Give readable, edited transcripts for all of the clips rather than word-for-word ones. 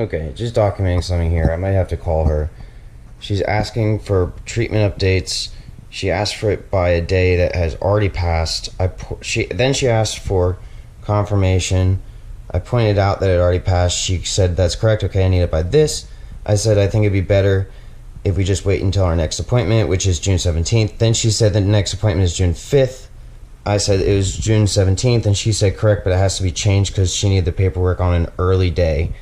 Okay, just documenting something here. I might have to call her. She's asking for treatment updates. She asked for it by a day that has already passed. She asked for confirmation. I pointed out that it already passed. She said that's correct. Okay, I need it by this. I said I think it'd be better if we just wait until our next appointment, which is June 17th. Then she said the next appointment is June 5th. I said it was June 17th, and she said correct, but it has to be changed because she needed the paperwork on an early day.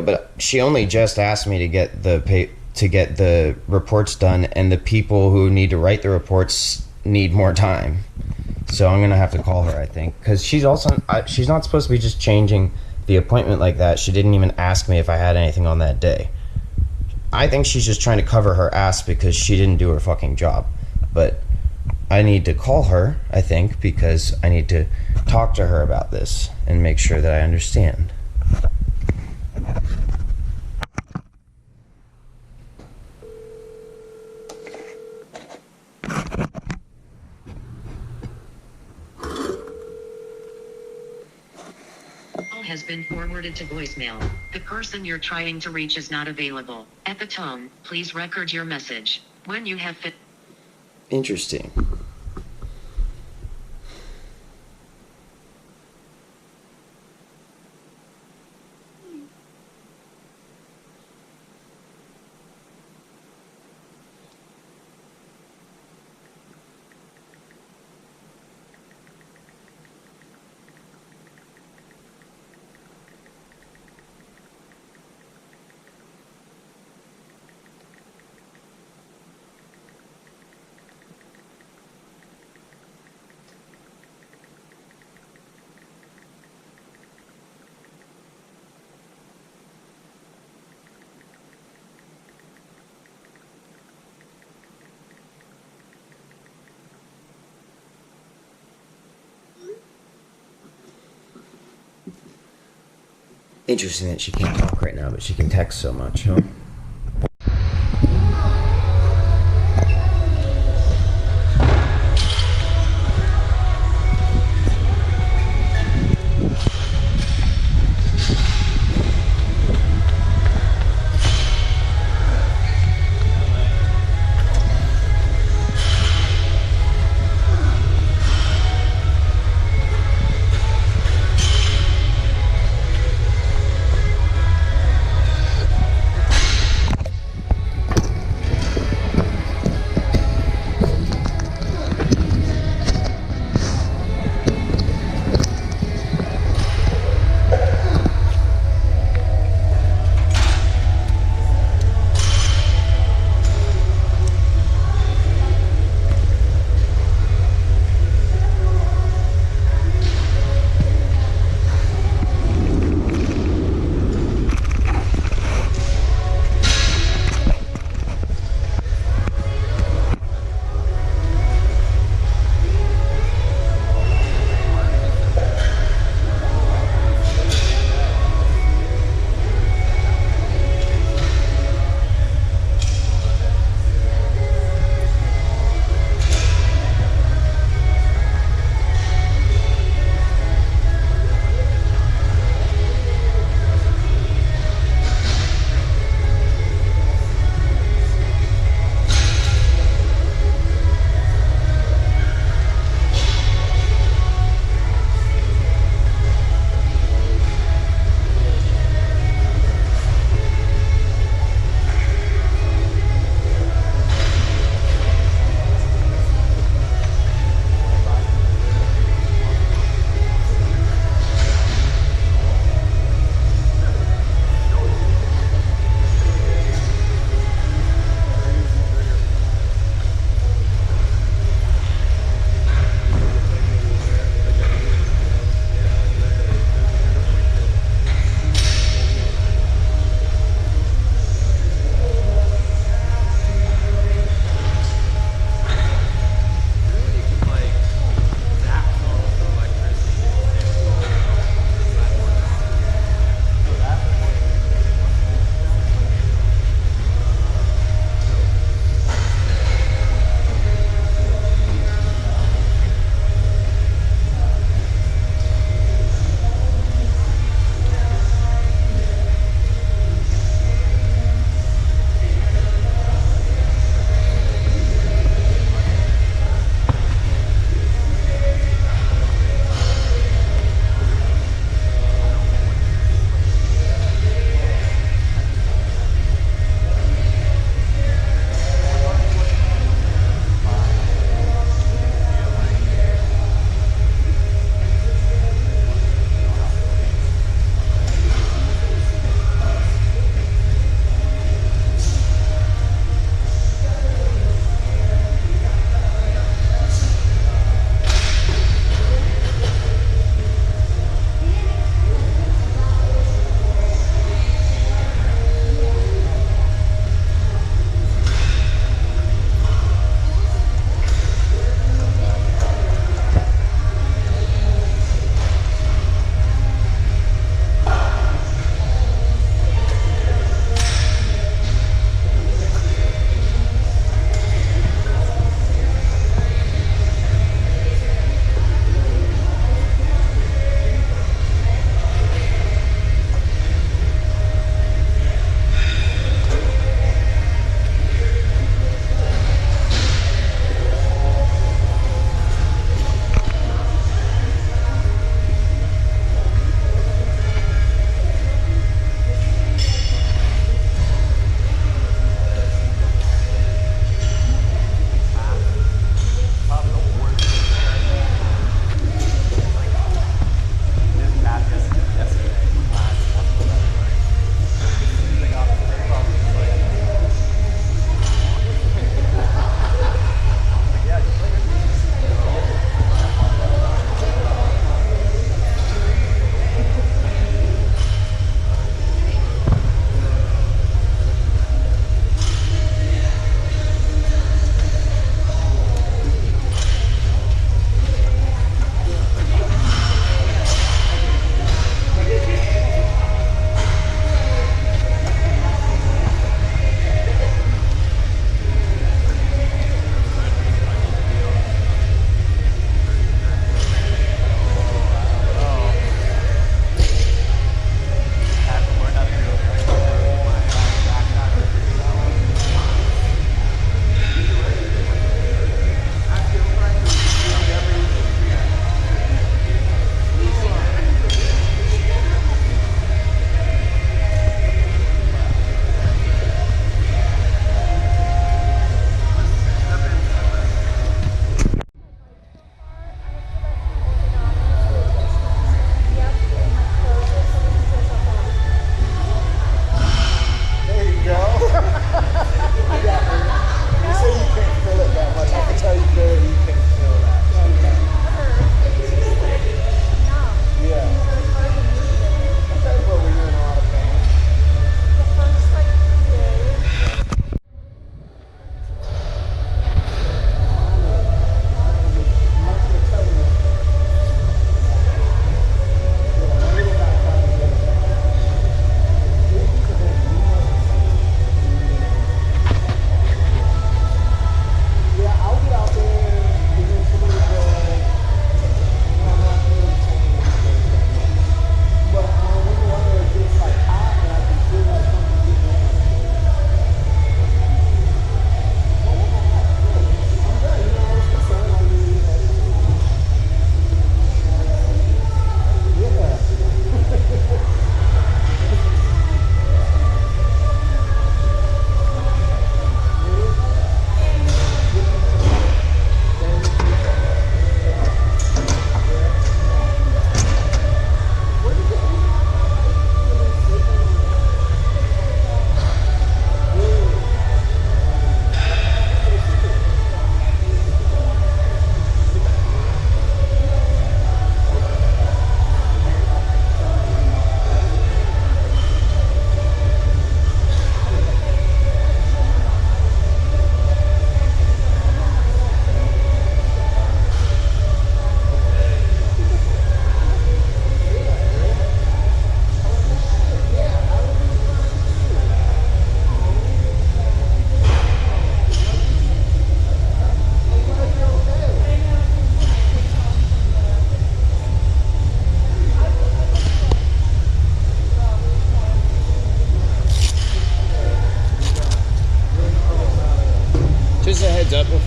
But she only just asked me to get the reports done, and the people who need to write the reports need more time. So I'm gonna have to call her, I think, because she's not supposed to be just changing the appointment like that. She didn't even ask me if I had anything on that day. I think she's just trying to cover her ass because she didn't do her fucking job. But I need to call her, I think, because I need to talk to her about this and make sure that I understand. Call has been forwarded to voicemail. The person you're trying to reach is not available. At the tone, please record your message. When you have Interesting. Interesting that she can't talk right now, but she can text so much, huh?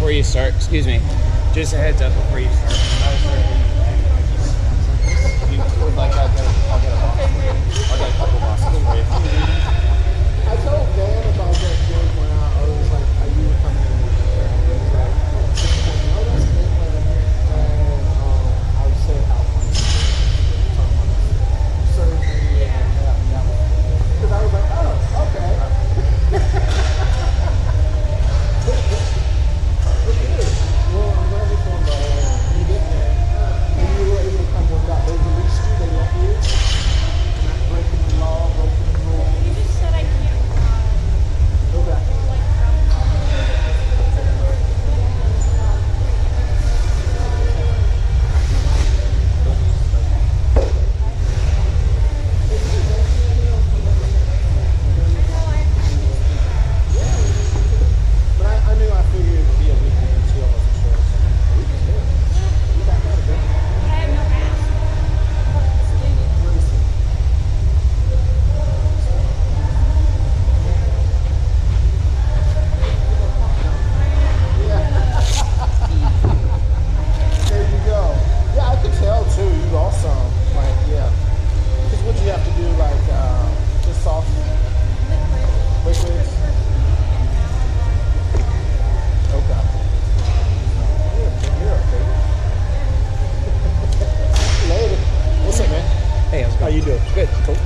before you start, excuse me, just a heads up before you start. You would like, I'll get a box. I'll get a couple boxes for you. I told Dan about that joke when I was like, are you coming in with me? And he was like, no, that's it. And I would say how funny it was. Talking about certain things that happened that way. Because I was like, oh, okay. Look at this. Well, I'm glad it's on the you get there. And you were able to come without they released you, they let you. Not breaking the law, breaking the rules. You just said I can't. Okay. But I knew I figured it'd be a weekend too. I wasn't sure. A week is good. We got that a bit. I have no mask. Let me see. There you go. Yeah, I could tell too. You lost some. Like, yeah. Because what you have to do, like, just soft liquids. Okay. You're okay. Later. What's up, man? Hey, how's it How going? you doing? Good. Cool.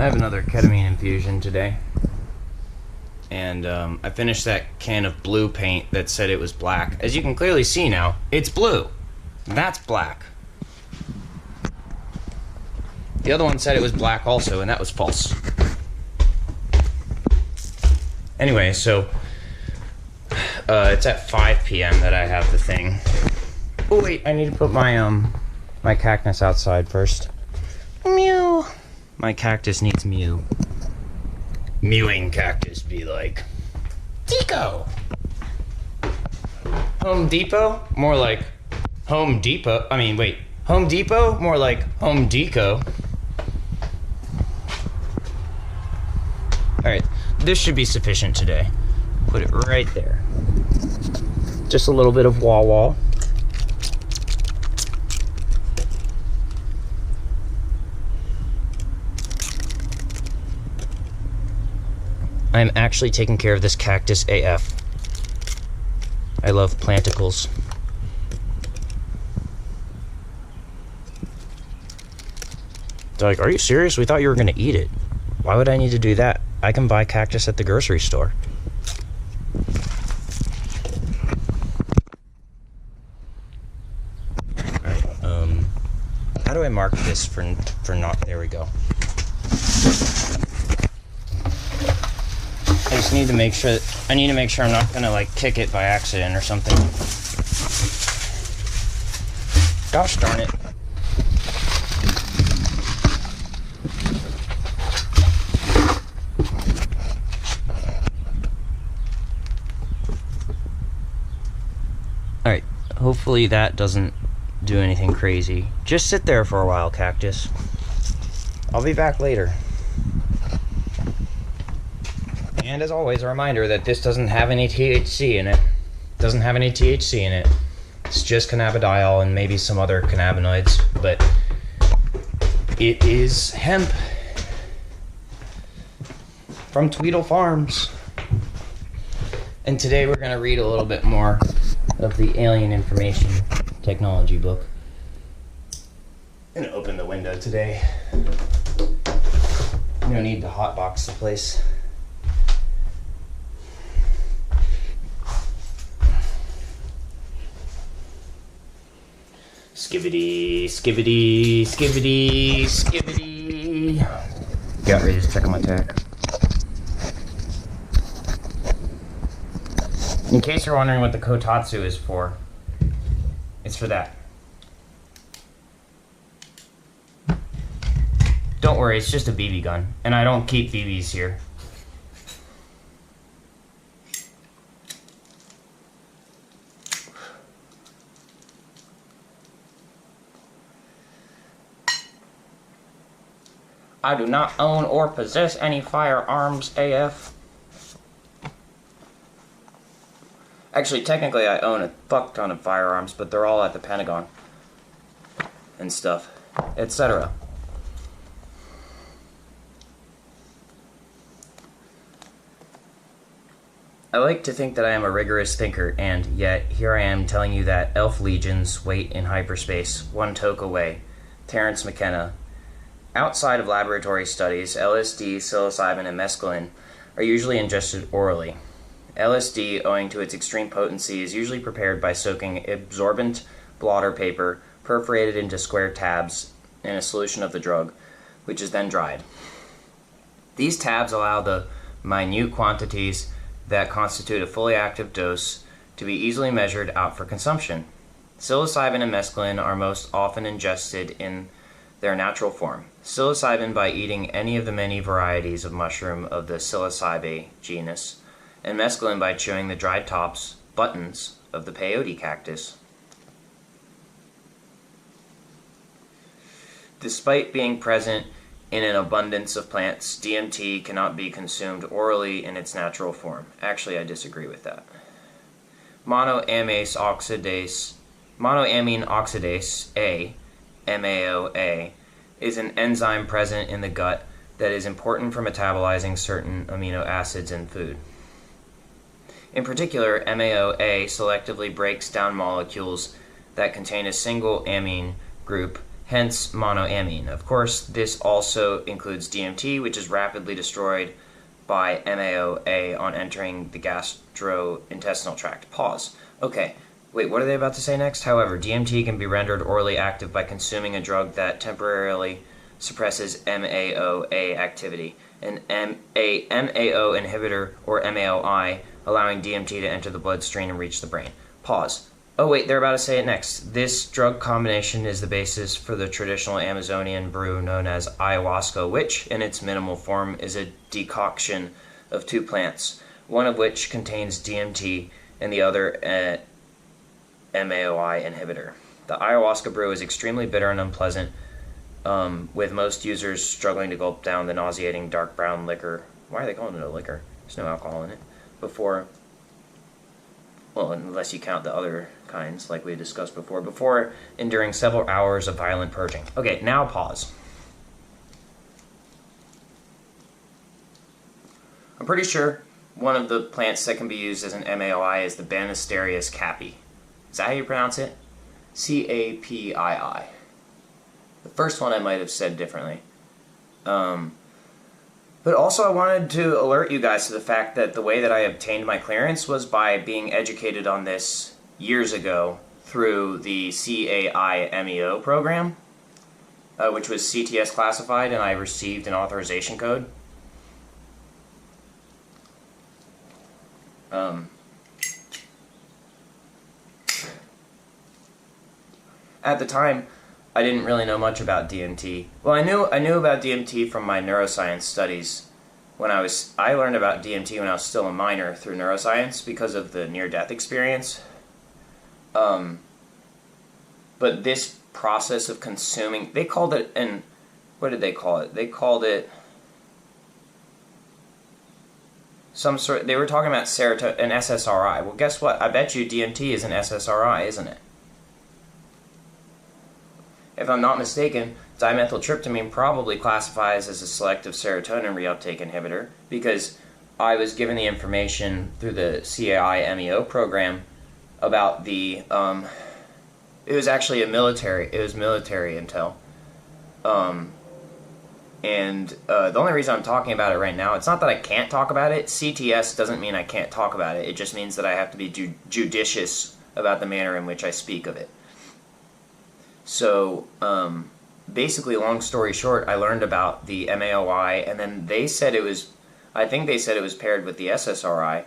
I have another ketamine infusion today, and I finished that can of blue paint that said it was black. As you can clearly see now, it's blue. That's black. The other one said it was black also, and that was false. Anyway, so it's at 5 p.m. that I have the thing. Oh wait, I need to put my my cactus outside first. Mew. My cactus needs mew. Mewing cactus be like, Tico. Home Depot? More like Home Depot. I mean, wait. Home Depot? More like Home Deco. Alright, this should be sufficient today. Put it right there. Just a little bit of wah-wah. I'm actually taking care of this cactus AF. I love planticles. They're like, are you serious? We thought you were gonna eat it. Why would I need to do that? I can buy cactus at the grocery store. Alright, how do I mark this for not, there we go. I just need to make sure I'm not gonna like kick it by accident or something. Gosh darn it. Alright, hopefully that doesn't do anything crazy. Just sit there for a while, cactus. I'll be back later. And as always, a reminder that this doesn't have any THC in it. It's just cannabidiol and maybe some other cannabinoids, but it is hemp from Tweedle Farms. And today we're going to read a little bit more of the Alien Information Technology book. I'm going to open the window today. No need to hotbox the place. Skibbity, skibbity, skibbity, skibbity. Got ready to check on my tech. In case you're wondering what the Kotatsu is for, it's for that. Don't worry, it's just a BB gun, and I don't keep BBs here. I do not own or possess any firearms, AF. Actually, technically I own a fuck ton of firearms, but they're all at the Pentagon. And stuff, etc. I like to think that I am a rigorous thinker, and yet here I am telling you that elf legions wait in hyperspace, one toke away. Terrence McKenna. Outside of laboratory studies, LSD, psilocybin, and mescaline are usually ingested orally. LSD, owing to its extreme potency, is usually prepared by soaking absorbent blotter paper perforated into square tabs in a solution of the drug, which is then dried. These tabs allow the minute quantities that constitute a fully active dose to be easily measured out for consumption. Psilocybin and mescaline are most often ingested in their natural form. Psilocybin by eating any of the many varieties of mushroom of the Psilocybe genus, and mescaline by chewing the dried tops, buttons, of the peyote cactus. Despite being present in an abundance of plants, DMT cannot be consumed orally in its natural form. Actually, I disagree with that. Monoamine oxidase A, MAOA, is an enzyme present in the gut that is important for metabolizing certain amino acids in food. In particular, MAOA selectively breaks down molecules that contain a single amine group, hence monoamine. Of course, this also includes DMT, which is rapidly destroyed by MAOA on entering the gastrointestinal tract. Pause. Okay. Wait, what are they about to say next? However, DMT can be rendered orally active by consuming a drug that temporarily suppresses MAOA activity, a MAO inhibitor or MAOI, allowing DMT to enter the bloodstream and reach the brain. Pause. Oh wait, they're about to say it next. This drug combination is the basis for the traditional Amazonian brew known as ayahuasca, which, in its minimal form, is a decoction of two plants, one of which contains DMT and the other MAOI inhibitor. The ayahuasca brew is extremely bitter and unpleasant, with most users struggling to gulp down the nauseating dark brown liquor. Why are they calling it a liquor? There's no alcohol in it. Well, unless you count the other kinds, like we discussed before enduring several hours of violent purging. Okay, now pause. I'm pretty sure one of the plants that can be used as an MAOI is the Banisterius capi. Is that how you pronounce it? Capii. The first one I might have said differently. But also I wanted to alert you guys to the fact that the way that I obtained my clearance was by being educated on this years ago through the CAIMEO program, which was CTS classified, and I received an authorization code. At the time, I didn't really know much about DMT. Well, I knew about DMT from my neuroscience studies. I learned about DMT when I was still a minor through neuroscience because of the near-death experience. But this process of consuming, they called it what did they call it? They called it they were talking about an SSRI. Well, guess what? I bet you DMT is an SSRI, isn't it? If I'm not mistaken, dimethyltryptamine probably classifies as a selective serotonin reuptake inhibitor because I was given the information through the CAIMEO program about the, it was actually military intel. And the only reason I'm talking about it right now, it's not that I can't talk about it. CTS doesn't mean I can't talk about it. It just means that I have to be judicious about the manner in which I speak of it. So basically, long story short, I learned about the MAOI, and then they said it was, I think they said it was paired with the SSRI,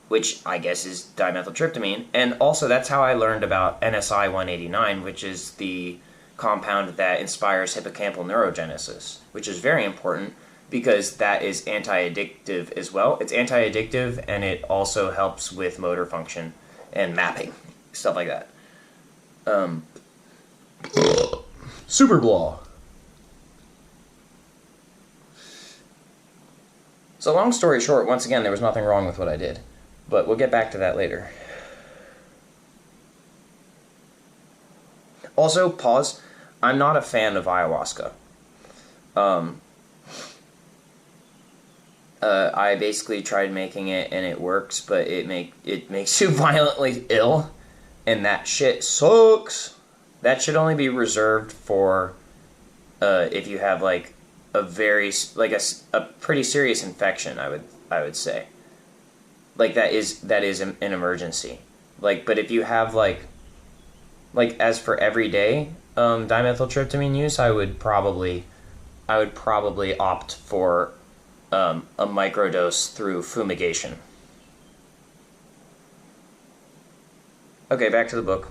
which I guess is dimethyltryptamine. And also, that's how I learned about NSI 189, which is the compound that inspires hippocampal neurogenesis, which is very important because that is anti-addictive as well. It's anti-addictive, and it also helps with motor function and mapping, stuff like that. Super blah. So long story short, once again, there was nothing wrong with what I did. But we'll get back to that later. Also, pause. I'm not a fan of ayahuasca. I basically tried making it and it works, but it makes you violently ill, and that shit sucks. That should only be reserved for if you have like a very a pretty serious infection. I would say, like that is an emergency. Like, but if you have like as for everyday dimethyltryptamine use, I would probably opt for a microdose through fumigation. Okay, back to the book.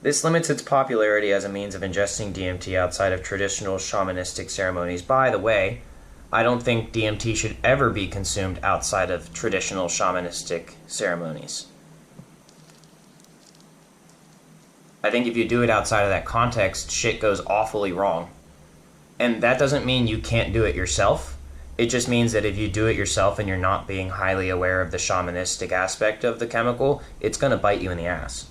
This limits its popularity as a means of ingesting DMT outside of traditional shamanistic ceremonies. By the way, I don't think DMT should ever be consumed outside of traditional shamanistic ceremonies. I think if you do it outside of that context, shit goes awfully wrong. And that doesn't mean you can't do it yourself. It just means that if you do it yourself and you're not being highly aware of the shamanistic aspect of the chemical, it's going to bite you in the ass.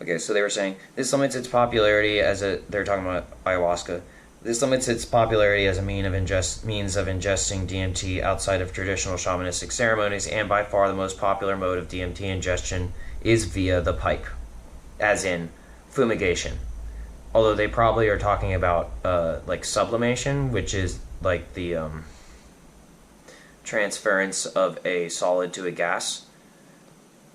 Okay, so they were saying, this limits its popularity they're talking about ayahuasca. This limits its popularity as a means of ingesting DMT outside of traditional shamanistic ceremonies, and by far the most popular mode of DMT ingestion is via the pipe, as in fumigation. Although they probably are talking about like sublimation, which is like the transference of a solid to a gas.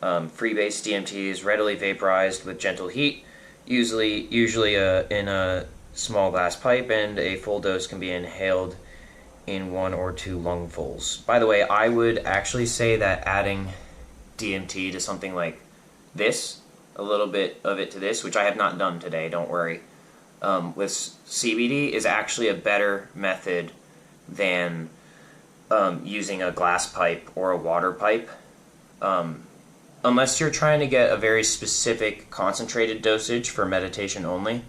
Free-base DMT is readily vaporized with gentle heat, usually in a small glass pipe, and a full dose can be inhaled in 1 or 2 lungfuls. By the way, I would actually say that adding DMT to something like this, a little bit of it to this, which I have not done today, don't worry, with CBD is actually a better method than using a glass pipe or a water pipe. Unless you're trying to get a very specific concentrated dosage for meditation only,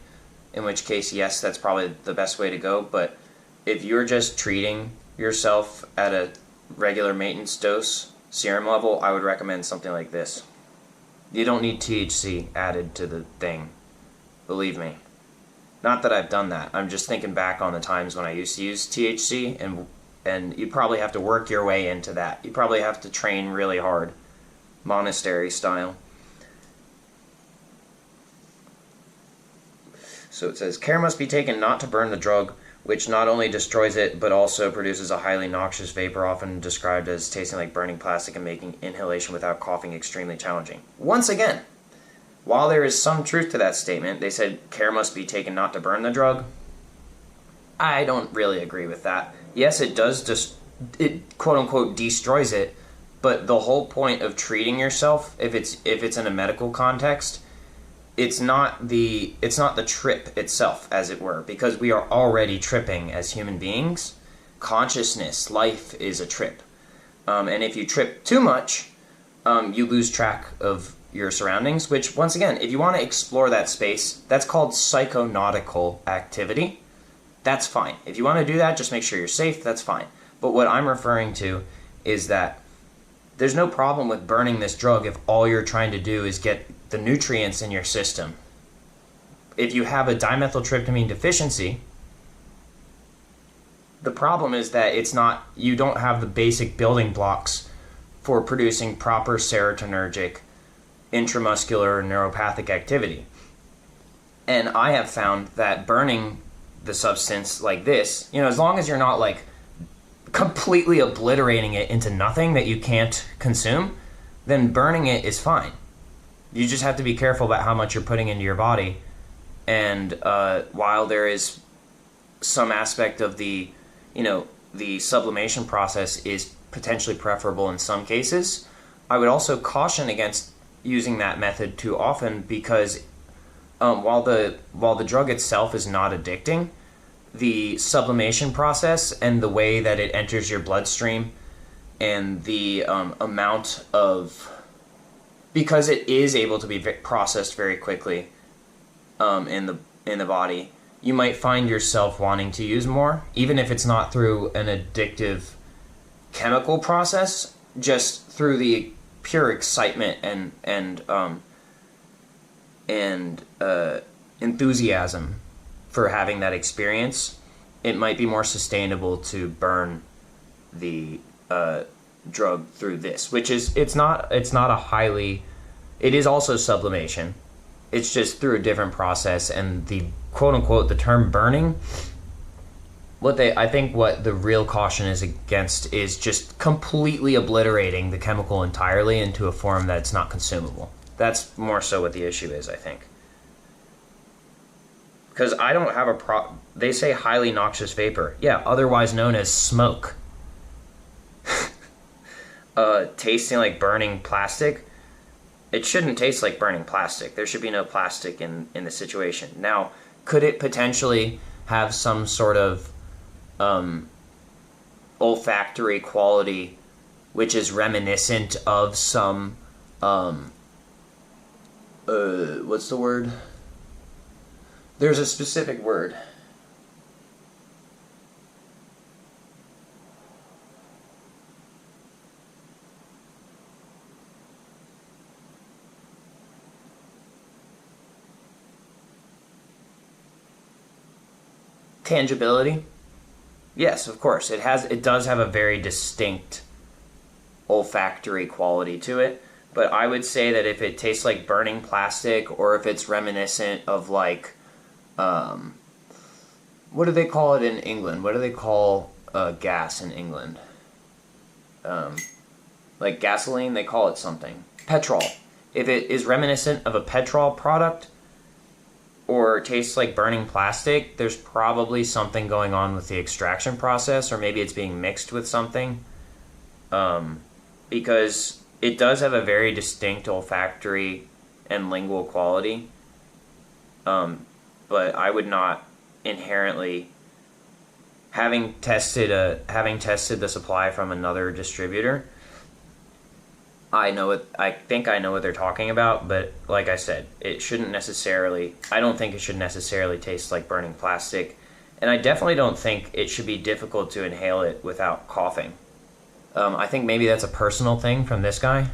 in which case, yes, that's probably the best way to go. But if you're just treating yourself at a regular maintenance dose, serum level, I would recommend something like this. You don't need THC added to the thing, believe me. Not that I've done that. I'm just thinking back on the times when I used to use THC, and you probably have to work your way into that. You probably have to train really hard, monastery style. So it says, care must be taken not to burn the drug, which not only destroys it, but also produces a highly noxious vapor, often described as tasting like burning plastic and making inhalation without coughing extremely challenging. Once again, while there is some truth to that statement, they said care must be taken not to burn the drug. I don't really agree with that. Yes, it does it quote-unquote destroys it, but the whole point of treating yourself, if it's in a medical context, it's not the trip itself, as it were, because we are already tripping as human beings. Consciousness, life is a trip. And if you trip too much, you lose track of your surroundings, which, once again, if you want to explore that space, that's called psychonautical activity. That's fine. If you want to do that, just make sure you're safe, that's fine. But what I'm referring to is that there's no problem with burning this drug if all you're trying to do is get the nutrients in your system. If you have a dimethyltryptamine deficiency, the problem is that you don't have the basic building blocks for producing proper serotonergic intramuscular neuropathic activity. And I have found that burning the substance like this, as long as you're not like completely obliterating it into nothing that you can't consume, then burning it is fine. You just have to be careful about how much you're putting into your body. And while there is some aspect of the, the sublimation process is potentially preferable in some cases, I would also caution against using that method too often, because while the drug itself is not addicting, the sublimation process and the way that it enters your bloodstream and the amount of, because it is able to be processed very quickly in the body, you might find yourself wanting to use more, even if it's not through an addictive chemical process, just through the pure excitement and enthusiasm for having that experience. It might be more sustainable to burn the drug through this, which is it's not a highly, it is also sublimation. It's just through a different process, and the quote unquote the term burning, I think what the real caution is against is just completely obliterating the chemical entirely into a form that's not consumable. That's more so what the issue is, I think. Because I don't have they say highly noxious vapor. Yeah, otherwise known as smoke. Tasting like burning plastic. It shouldn't taste like burning plastic. There should be no plastic in the situation. Now, could it potentially have some sort of olfactory quality which is reminiscent of some what's the word? There's a specific word. Tangibility? Yes, of course. It does have a very distinct olfactory quality to it, but I would say that if it tastes like burning plastic, or if it's reminiscent of like what do they call it in England? What do they call gas in England? Like gasoline, they call it something. Petrol. If it is reminiscent of a petrol product, or tastes like burning plastic, there's probably something going on with the extraction process, or maybe it's being mixed with something. Because it does have a very distinct olfactory and lingual quality. But I would not inherently, having tested the supply from another distributor, I think I know what they're talking about, but like I said, I don't think it should necessarily taste like burning plastic, and I definitely don't think it should be difficult to inhale it without coughing. I think maybe that's a personal thing from this guy,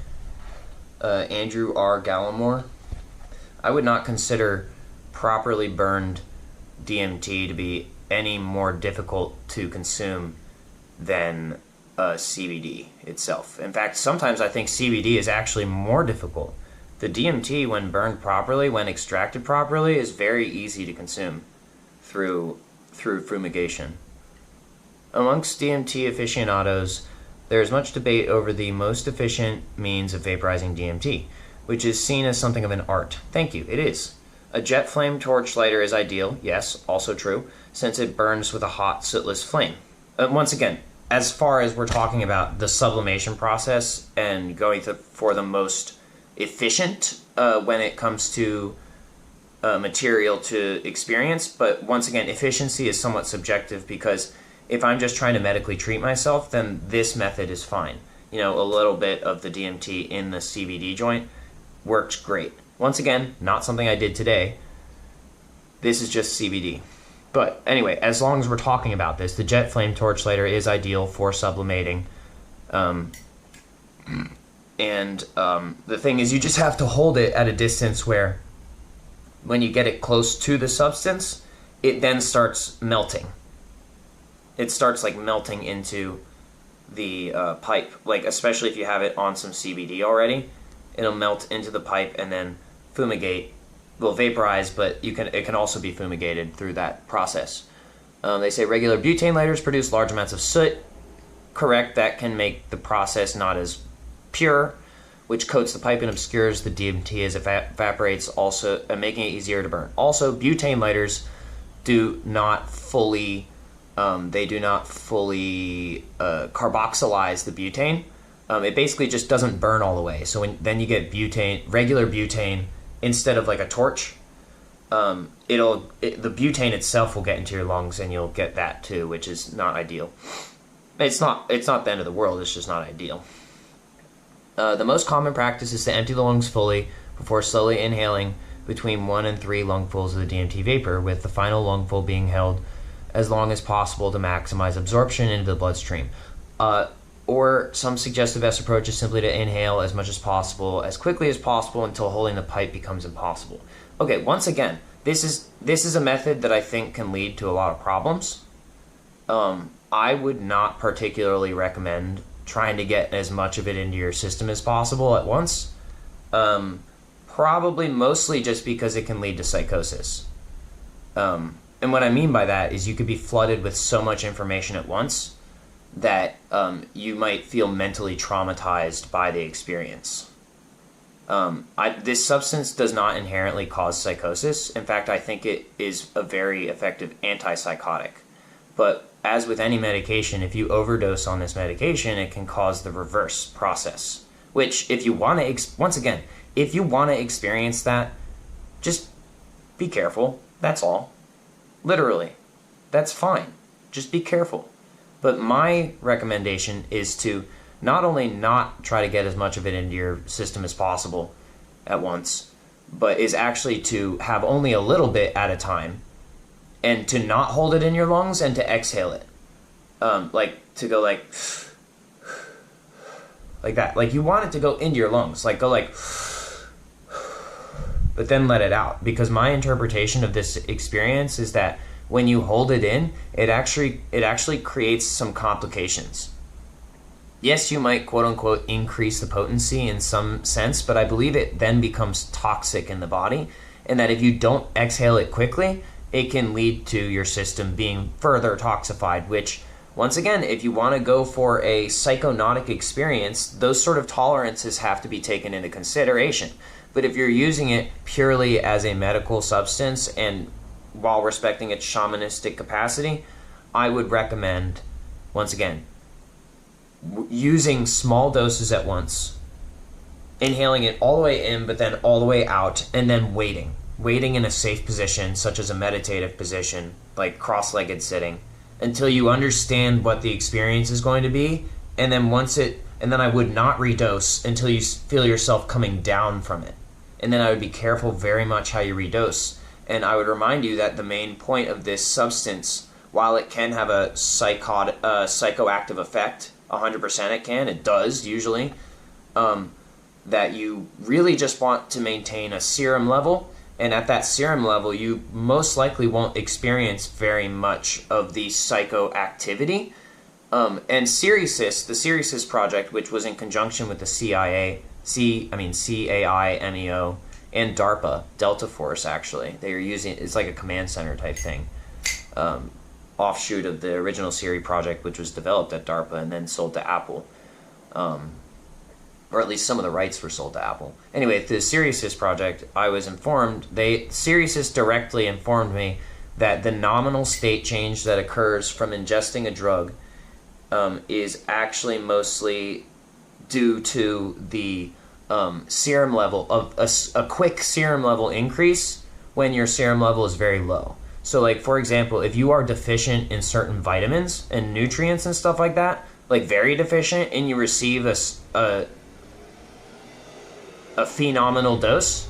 Andrew R. Gallimore. I would not consider properly burned DMT to be any more difficult to consume than CBD itself. In fact, sometimes I think CBD is actually more difficult. The DMT, when burned properly, when extracted properly, is very easy to consume through fumigation. Amongst DMT aficionados, there is much debate over the most efficient means of vaporizing DMT, which is seen as something of an art. Thank you, it is. A jet flame torch lighter is ideal, yes, also true, since it burns with a hot, sootless flame. Once again, as far as we're talking about the sublimation process and going for the most efficient when it comes to material to experience, but once again, efficiency is somewhat subjective, because if I'm just trying to medically treat myself, then this method is fine. A little bit of the DMT in the CBD joint works great. Once again, not something I did today. This is just CBD. But anyway, as long as we're talking about this, the jet flame torch lighter is ideal for sublimating. The thing is, you just have to hold it at a distance where when you get it close to the substance, it then starts melting. It starts like melting into the pipe, like especially if you have it on some CBD already, it'll melt into the pipe and then fumigate. Will vaporize, but it can also be fumigated through that process. They say regular butane lighters produce large amounts of soot. Correct, that can make the process not as pure, which coats the pipe and obscures the DMT as it evaporates, also making it easier to burn. Also, butane lighters do not fully carboxylize the butane. It basically just doesn't burn all the way. So then you get regular butane instead of like a torch. The butane itself will get into your lungs, and you'll get that too, which is not ideal. It's not the end of the world. It's just not ideal. The most common practice is to empty the lungs fully before slowly inhaling between 1 and 3 lungfuls of the DMT vapor, with the final lungful being held as long as possible to maximize absorption into the bloodstream. Or some suggest the best approach is simply to inhale as much as possible, as quickly as possible, until holding the pipe becomes impossible. Okay, once again, this is a method that I think can lead to a lot of problems. I would not particularly recommend trying to get as much of it into your system as possible at once. Probably mostly just because it can lead to psychosis. And what I mean by that is you could be flooded with so much information at once that you might feel mentally traumatized by the experience. This substance does not inherently cause psychosis. In fact, I think it is a very effective antipsychotic. But as with any medication, if you overdose on this medication, it can cause the reverse process. Which, if you want to, if you want to experience that, just be careful. That's all. Literally. That's fine. Just be careful. But my recommendation is to not only not try to get as much of it into your system as possible at once, but is actually to have only a little bit at a time, and to not hold it in your lungs and to exhale it. Like to go like that. Like you want it to go into your lungs. Like go like, but then let it out. Because my interpretation of this experience is that when you hold it in, it actually creates some complications. Yes, you might quote unquote increase the potency in some sense, but I believe it then becomes toxic in the body, and that if you don't exhale it quickly, it can lead to your system being further toxified, which, once again, if you want to go for a psychonautic experience, those sort of tolerances have to be taken into consideration. But if you're using it purely as a medical substance and while respecting its shamanistic capacity, I would recommend, once again, using small doses at once, inhaling it all the way in, but then all the way out, and then waiting in a safe position, such as a meditative position, like cross-legged sitting, until you understand what the experience is going to be, and then I would not redose until you feel yourself coming down from it. And then I would be careful very much how you redose. And I would remind you that the main point of this substance, while it can have a psychoactive effect, 100% it does usually, that you really just want to maintain a serum level, and at that serum level you most likely won't experience very much of the psychoactivity. And the Sirius project, which was in conjunction with the CAIMEO, and DARPA, Delta Force actually. They are using, it's like a command center type thing. Offshoot of the original Siri project, which was developed at DARPA and then sold to Apple. Or at least some of the rights were sold to Apple. Anyway, the Sirius project, I was informed, Sirius directly informed me that the nominal state change that occurs from ingesting a drug is actually mostly due to the serum level of a quick serum level increase when your serum level is very low. So like, for example, if you are deficient in certain vitamins and nutrients and stuff like that, like very deficient, and you receive a phenomenal dose,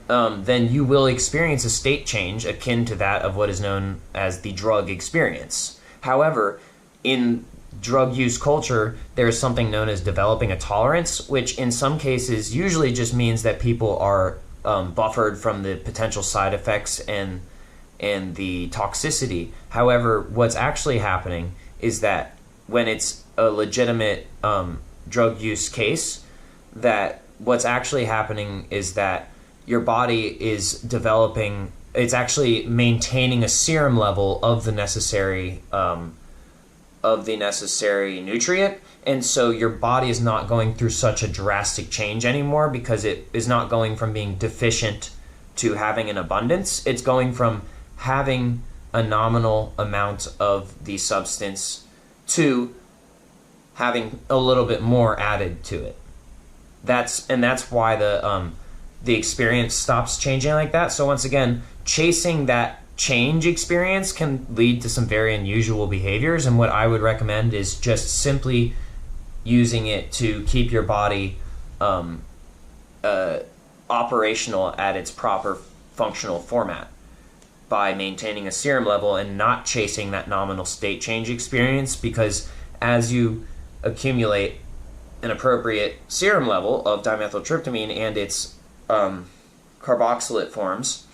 then you will experience a state change akin to that of what is known as the drug experience. However, in drug use culture, there is something known as developing a tolerance, which in some cases usually just means that people are buffered from the potential side effects and the toxicity. However, what's actually happening is that when it's a legitimate drug use case, that what's actually happening is that your body is developing, it's actually maintaining a serum level of the necessary of the necessary nutrient, and so your body is not going through such a drastic change anymore because it is not going from being deficient to having an abundance. It's going from having a nominal amount of the substance to having a little bit more added to it. That's why the experience stops changing like that. So once again, chasing that change experience can lead to some very unusual behaviors, and what I would recommend is just simply using it to keep your body operational at its proper functional format by maintaining a serum level and not chasing that nominal state change experience, because as you accumulate an appropriate serum level of dimethyltryptamine and its carboxylate forms,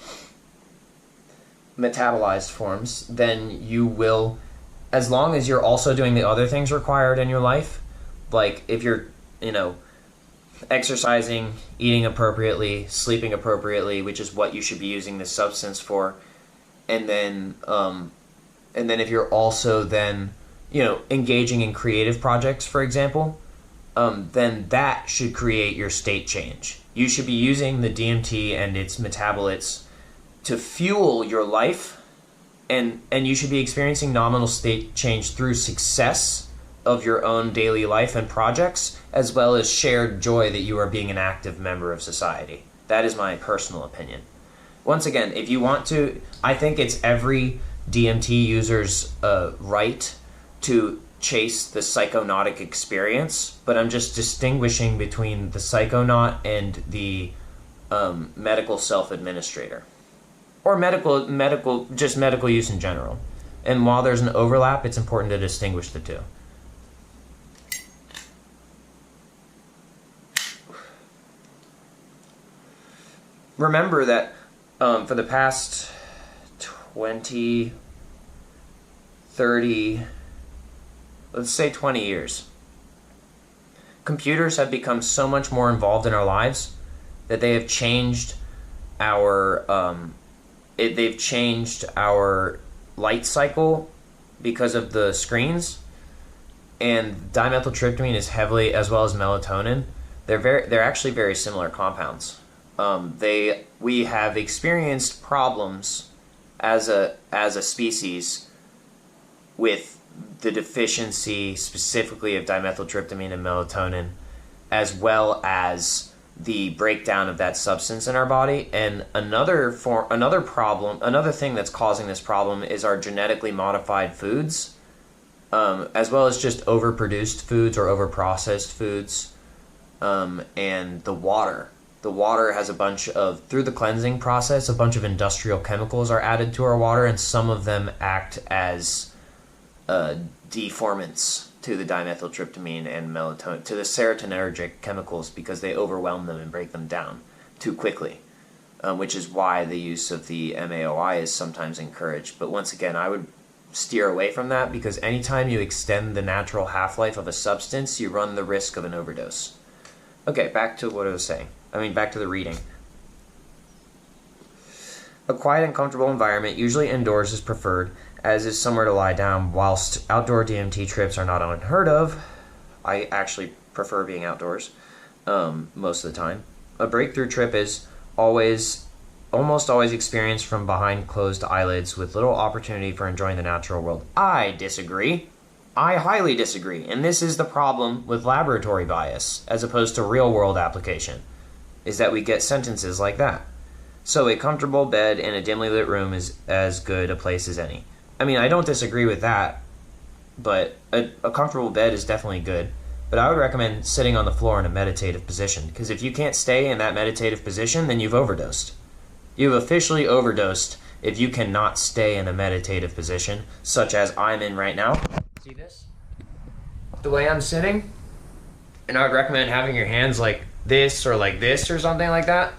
metabolized forms, then you will, as long as you're also doing the other things required in your life, like if you're, exercising, eating appropriately, sleeping appropriately, which is what you should be using this substance for, and then if you're also then, engaging in creative projects, for example, then that should create your state change. You should be using the DMT and its metabolites to fuel your life, and you should be experiencing nominal state change through success of your own daily life and projects, as well as shared joy that you are being an active member of society. That is my personal opinion. Once again, if you want to, I think it's every DMT user's right to chase the psychonautic experience, but I'm just distinguishing between the psychonaut and the medical self-administrator, or medical use in general. And while there's an overlap, it's important to distinguish the two. Remember that for the past 20, 30, let's say 20 years, computers have become so much more involved in our lives that they have changed our they've changed our light cycle because of the screens. And dimethyltryptamine is heavily, as well as melatonin, they're actually very similar compounds. We have experienced problems as a species with the deficiency specifically of dimethyltryptamine and melatonin, as well as the breakdown of that substance in our body. And another thing that's causing this problem is our genetically modified foods, as well as just overproduced foods or overprocessed foods, and the water. The water has through the cleansing process, a bunch of industrial chemicals are added to our water, and some of them act as deformants to the dimethyltryptamine and melatonin, to the serotonergic chemicals, because they overwhelm them and break them down too quickly, which is why the use of the MAOI is sometimes encouraged. But once again, I would steer away from that, because anytime you extend the natural half-life of a substance, you run the risk of an overdose. Okay, back to what I was saying. Back to the reading. A quiet and comfortable environment, usually indoors, is preferred, as is somewhere to lie down. Whilst outdoor DMT trips are not unheard of, I actually prefer being outdoors most of the time. A breakthrough trip is almost always experienced from behind closed eyelids, with little opportunity for enjoying the natural world. I disagree. I highly disagree. And this is the problem with laboratory bias as opposed to real world application, is that we get sentences like that. So a comfortable bed in a dimly lit room is as good a place as any. I don't disagree with that, but a comfortable bed is definitely good. But I would recommend sitting on the floor in a meditative position, because if you can't stay in that meditative position, then you've overdosed. You've officially overdosed if you cannot stay in a meditative position, such as I'm in right now. See this? The way I'm sitting? And I would recommend having your hands like this or something like that.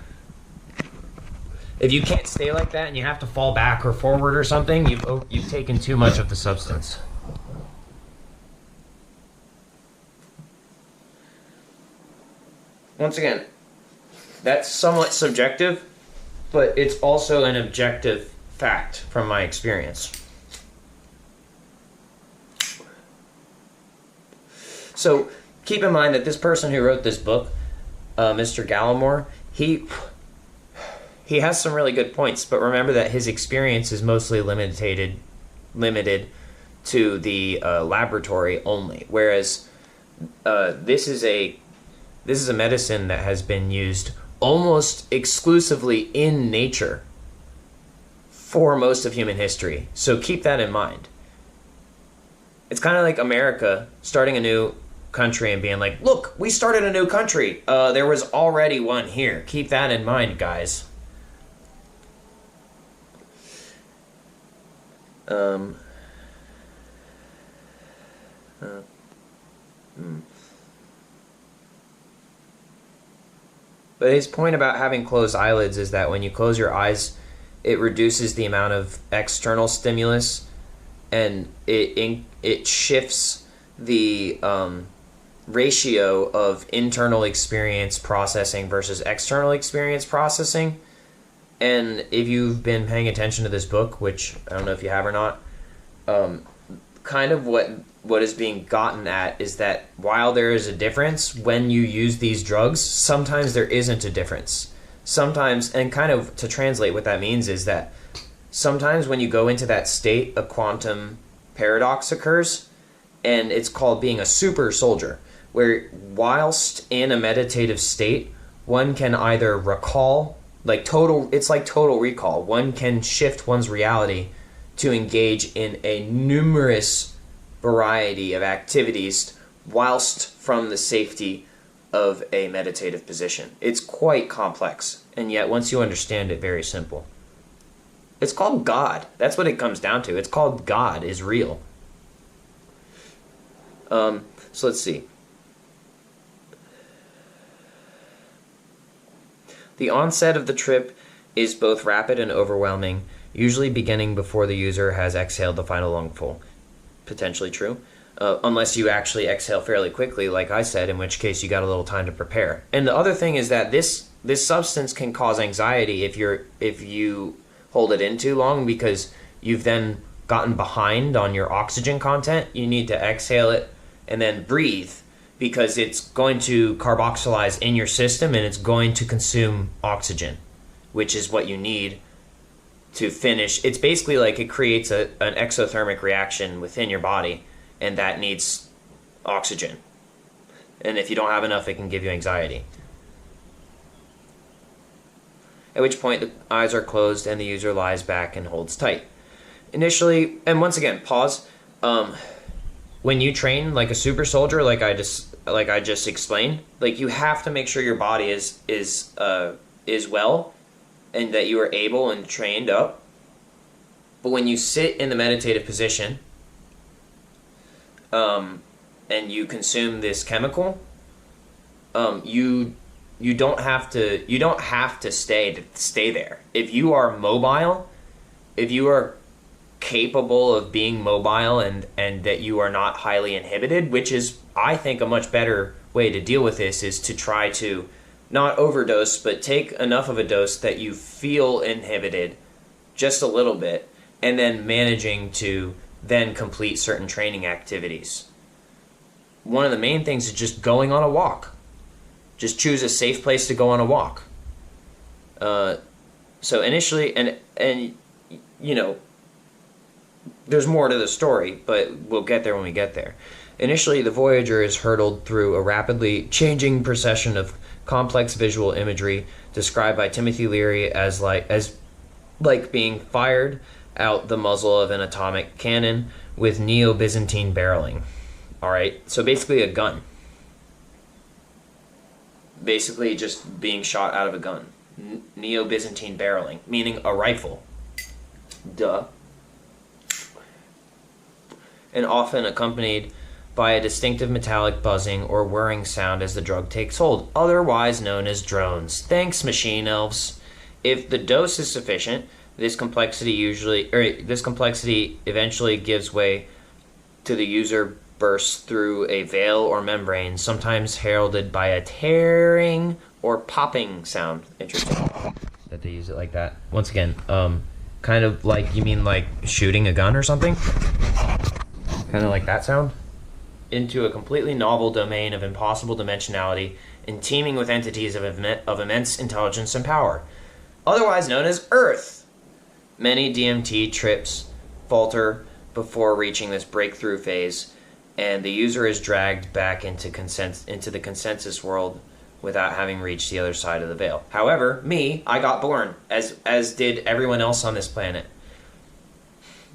If you can't stay like that and you have to fall back or forward or something, you've taken too much of the substance. Once again, that's somewhat subjective, but it's also an objective fact from my experience. So keep in mind that this person who wrote this book, Mr. Gallimore, he has some really good points, but remember that his experience is mostly limited to the laboratory only, whereas this is a medicine that has been used almost exclusively in nature for most of human history. So keep that in mind. It's kind of like America starting a new country and being like, look, we started a new country. There was already one here. Keep that in mind, guys. But his point about having closed eyelids is that when you close your eyes, it reduces the amount of external stimulus, and it shifts the ratio of internal experience processing versus external experience processing. And if you've been paying attention to this book, which I don't know if you have or not, kind of what is being gotten at is that while there is a difference when you use these drugs, sometimes there isn't a difference. Sometimes, and kind of to translate what that means is that sometimes when you go into that state, a quantum paradox occurs, and it's called being a super soldier, where whilst in a meditative state, one can either recall, it's like total recall. One can shift one's reality to engage in a numerous variety of activities whilst from the safety of a meditative position. It's quite complex, and yet once you understand it, very simple. It's called God. That's what it comes down to. It's called God is real. So let's see. The onset of the trip is both rapid and overwhelming, usually beginning before the user has exhaled the final lungful. Potentially true. Unless you actually exhale fairly quickly, like I said, in which case you got a little time to prepare. And the other thing is that this substance can cause anxiety if you hold it in too long, because you've then gotten behind on your oxygen content. You need to exhale it and then breathe, because it's going to carboxylize in your system and it's going to consume oxygen, which is what you need to finish. It's basically like it creates an exothermic reaction within your body, and that needs oxygen. And if you don't have enough, it can give you anxiety. At which point the eyes are closed and the user lies back and holds tight. Initially, and once again, pause. When you train like a super soldier, like I just explained, like you have to make sure your body is well, and that you are able and trained up. But when you sit in the meditative position, and you consume this chemical, you don't have to stay there. If you are mobile, if you are capable of being mobile and that you are not highly inhibited, which is, I think, a much better way to deal with this, is to try to not overdose, but take enough of a dose that you feel inhibited just a little bit, and then managing to then complete certain training activities. One of the main things is just going on a walk. Just choose a safe place to go on a walk. So initially, and you know, there's more to the story, but we'll get there when we get there. Initially, the Voyager is hurtled through a rapidly changing procession of complex visual imagery described by Timothy Leary as like being fired out the muzzle of an atomic cannon with Neo-Byzantine barreling. Alright, so basically a gun. Basically just being shot out of a gun. Neo-Byzantine barreling, meaning a rifle. Duh. And often accompanied by a distinctive metallic buzzing or whirring sound as the drug takes hold, otherwise known as drones. Thanks, machine elves. If the dose is sufficient, this complexity eventually gives way to the user bursts through a veil or membrane, sometimes heralded by a tearing or popping sound. Interesting that they use it like that. Once again, kind of like, you mean like shooting a gun or something? Kind of like that sound? into a completely novel domain of impossible dimensionality and teeming with entities of immense intelligence and power, otherwise known as Earth. Many DMT trips falter before reaching this breakthrough phase, and the user is dragged back into the consensus world without having reached the other side of the veil. However, I got born, as did everyone else on this planet.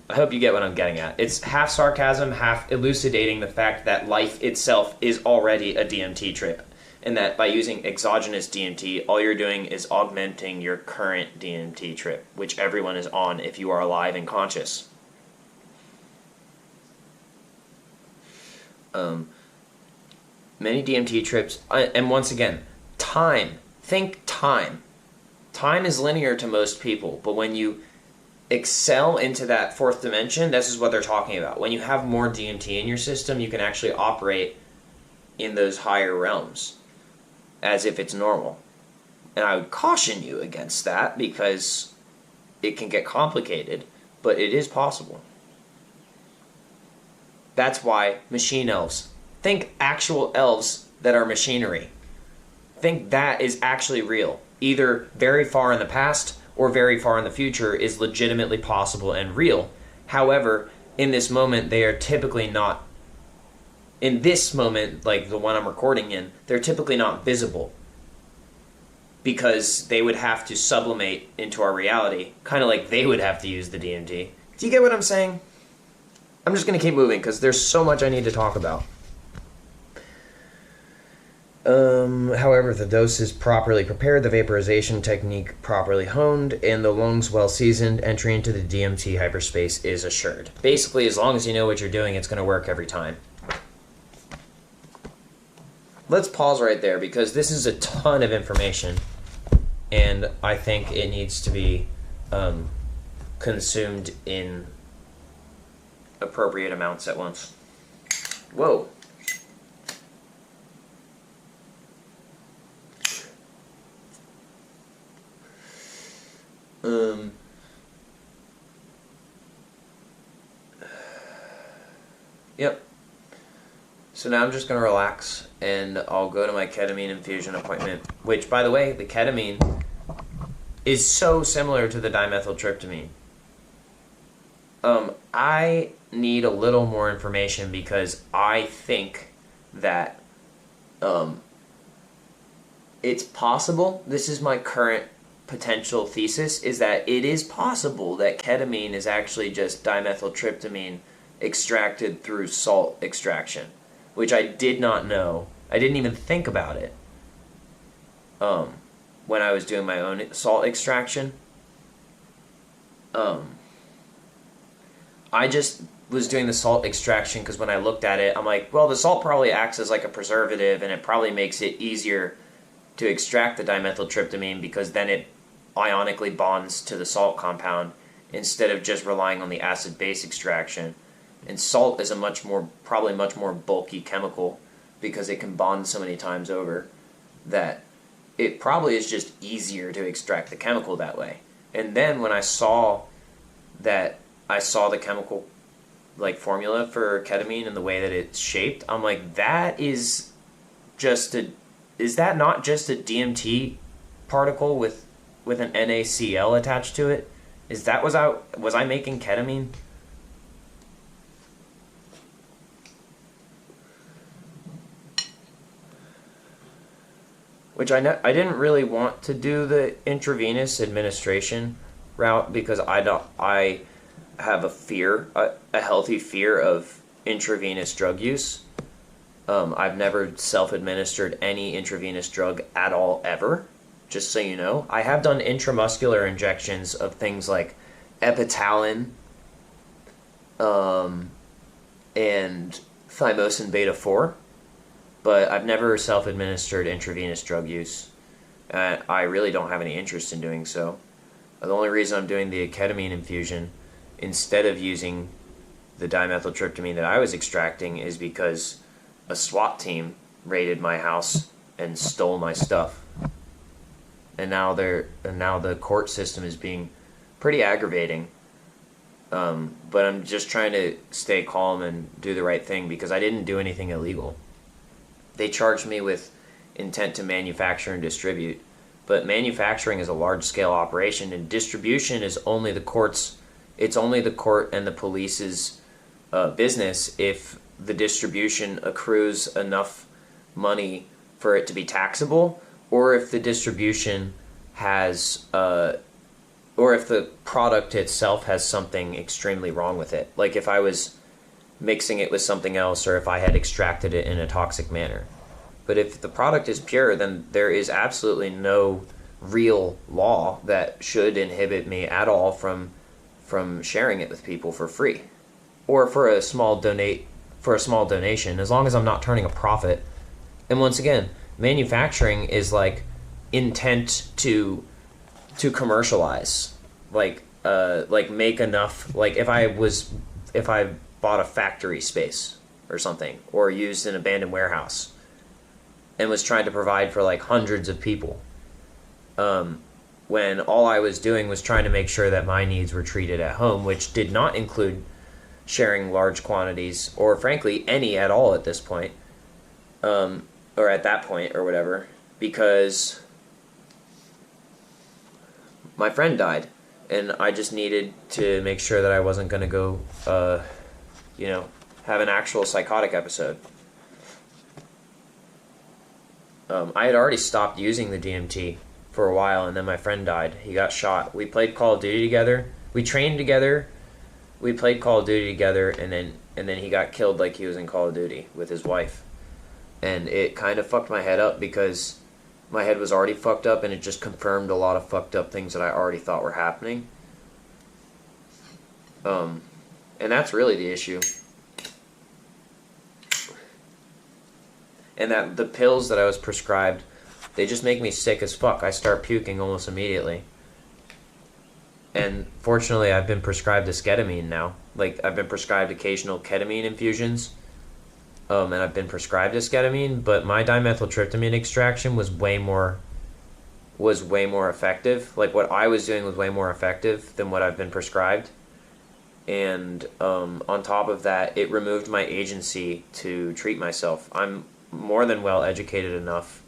I hope you get what I'm getting at. It's half sarcasm, half elucidating the fact that life itself is already a DMT trip, and that by using exogenous DMT, all you're doing is augmenting your current DMT trip, which everyone is on if you are alive and conscious. Many DMT trips, and once again, time. Think time. Time is linear to most people, but when you excel into that fourth dimension, this is what they're talking about. When you have more DMT in your system, you can actually operate in those higher realms as if it's normal. And I would caution you against that because it can get complicated, but it is possible. That's why machine elves. Think actual elves that are machinery. Think that is actually real. Either very far in the past or very far in the future is legitimately possible and real. However, in this moment, they are typically not, in this moment, like the one I'm recording in, they're typically not visible because they would have to sublimate into our reality, kind of like they would have to use the DMT. Do you get what I'm saying? I'm just going to keep moving because there's so much I need to talk about. However, if the dose is properly prepared, the vaporization technique properly honed, and the lungs well seasoned, entry into the DMT hyperspace is assured. Basically, as long as you know what you're doing, it's going to work every time. Let's pause right there because this is a ton of information, and I think it needs to be consumed in appropriate amounts at once. Whoa. Yep. So now I'm just going to relax and I'll go to my ketamine infusion appointment, which, by the way, the ketamine is so similar to the dimethyltryptamine. I need a little more information because I think that it's possible, this is my current potential thesis, is that it is possible that ketamine is actually just dimethyltryptamine extracted through salt extraction, which I did not know. I didn't even think about it when I was doing my own salt extraction. I just was doing the salt extraction because when I looked at it, I'm like, well, the salt probably acts as like a preservative and it probably makes it easier to extract the dimethyltryptamine because then it ionically bonds to the salt compound instead of just relying on the acid-base extraction. And salt is probably much more bulky chemical because it can bond so many times over that it probably is just easier to extract the chemical that way. And then when I saw the chemical like formula for ketamine and the way that it's shaped, I'm like, is that not just a DMT particle with an NaCl attached to it? Was I making ketamine? Which I didn't really want to do the intravenous administration route because I have a healthy fear of intravenous drug use. I've never self-administered any intravenous drug at all, ever, just so you know. I have done intramuscular injections of things like epitalin and thymosin beta-4, but I've never self-administered intravenous drug use. I really don't have any interest in doing so. The only reason I'm doing the ketamine infusion instead of using the dimethyltryptamine that I was extracting is because a SWAT team raided my house and stole my stuff. And now the court system is being pretty aggravating. But I'm just trying to stay calm and do the right thing because I didn't do anything illegal. They charged me with intent to manufacture and distribute, but manufacturing is a large-scale operation, and distribution is only the court's. It's only the court and the police's business if the distribution accrues enough money for it to be taxable, or if the distribution has, or if the product itself has something extremely wrong with it. Like if I was mixing it with something else, or if I had extracted it in a toxic manner. But if the product is pure, then there is absolutely no real law that should inhibit me at all from sharing it with people for free, or for a small donation, as long as I'm not turning a profit. And once again, manufacturing is like intent to commercialize, like make enough. Like if I bought a factory space or something, or used an abandoned warehouse, and was trying to provide for like hundreds of people, when all I was doing was trying to make sure that my needs were treated at home, which did not include sharing large quantities, or frankly any at all at this point, or at that point or whatever, because my friend died, and I just needed to make sure that I wasn't going to go, have an actual psychotic episode. I had already stopped using the DMT for a while, and then my friend died. He got shot. We played Call of Duty together. We trained together. We played Call of Duty together, and then he got killed like he was in Call of Duty with his wife. And it kind of fucked my head up because my head was already fucked up, and it just confirmed a lot of fucked up things that I already thought were happening. And that's really the issue. And that the pills that I was prescribed, they just make me sick as fuck. I start puking almost immediately. And fortunately, I've been prescribed esketamine now. Like, I've been prescribed occasional ketamine infusions. And I've been prescribed esketamine, but my dimethyltryptamine extraction was way more effective. Like, what I was doing was way more effective than what I've been prescribed. And on top of that, it removed my agency to treat myself. I'm more than well educated enough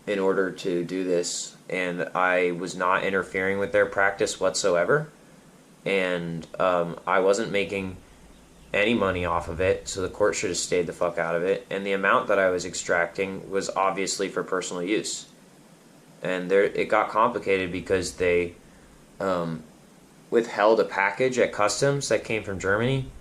in order to do this, and I was not interfering with their practice whatsoever, and I wasn't making any money off of it, so the court should have stayed the fuck out of it. And the amount that I was extracting was obviously for personal use, and it got complicated because they withheld a package at customs that came from Germany,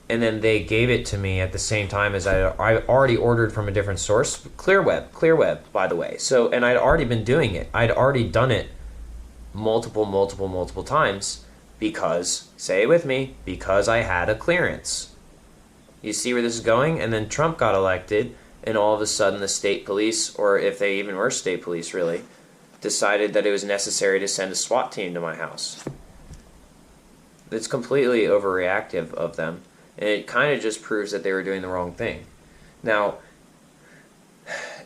and then they gave it to me at the same time as I already ordered from a different source, Clearweb, by the way. So, and I'd already been doing it. I'd already done it multiple times because, say it with me, because I had a clearance. You see where this is going? And then Trump got elected, and all of a sudden the state police, or if they even were state police really, decided that it was necessary to send a SWAT team to my house. It's completely overreactive of them. And it kind of just proves that they were doing the wrong thing. Now,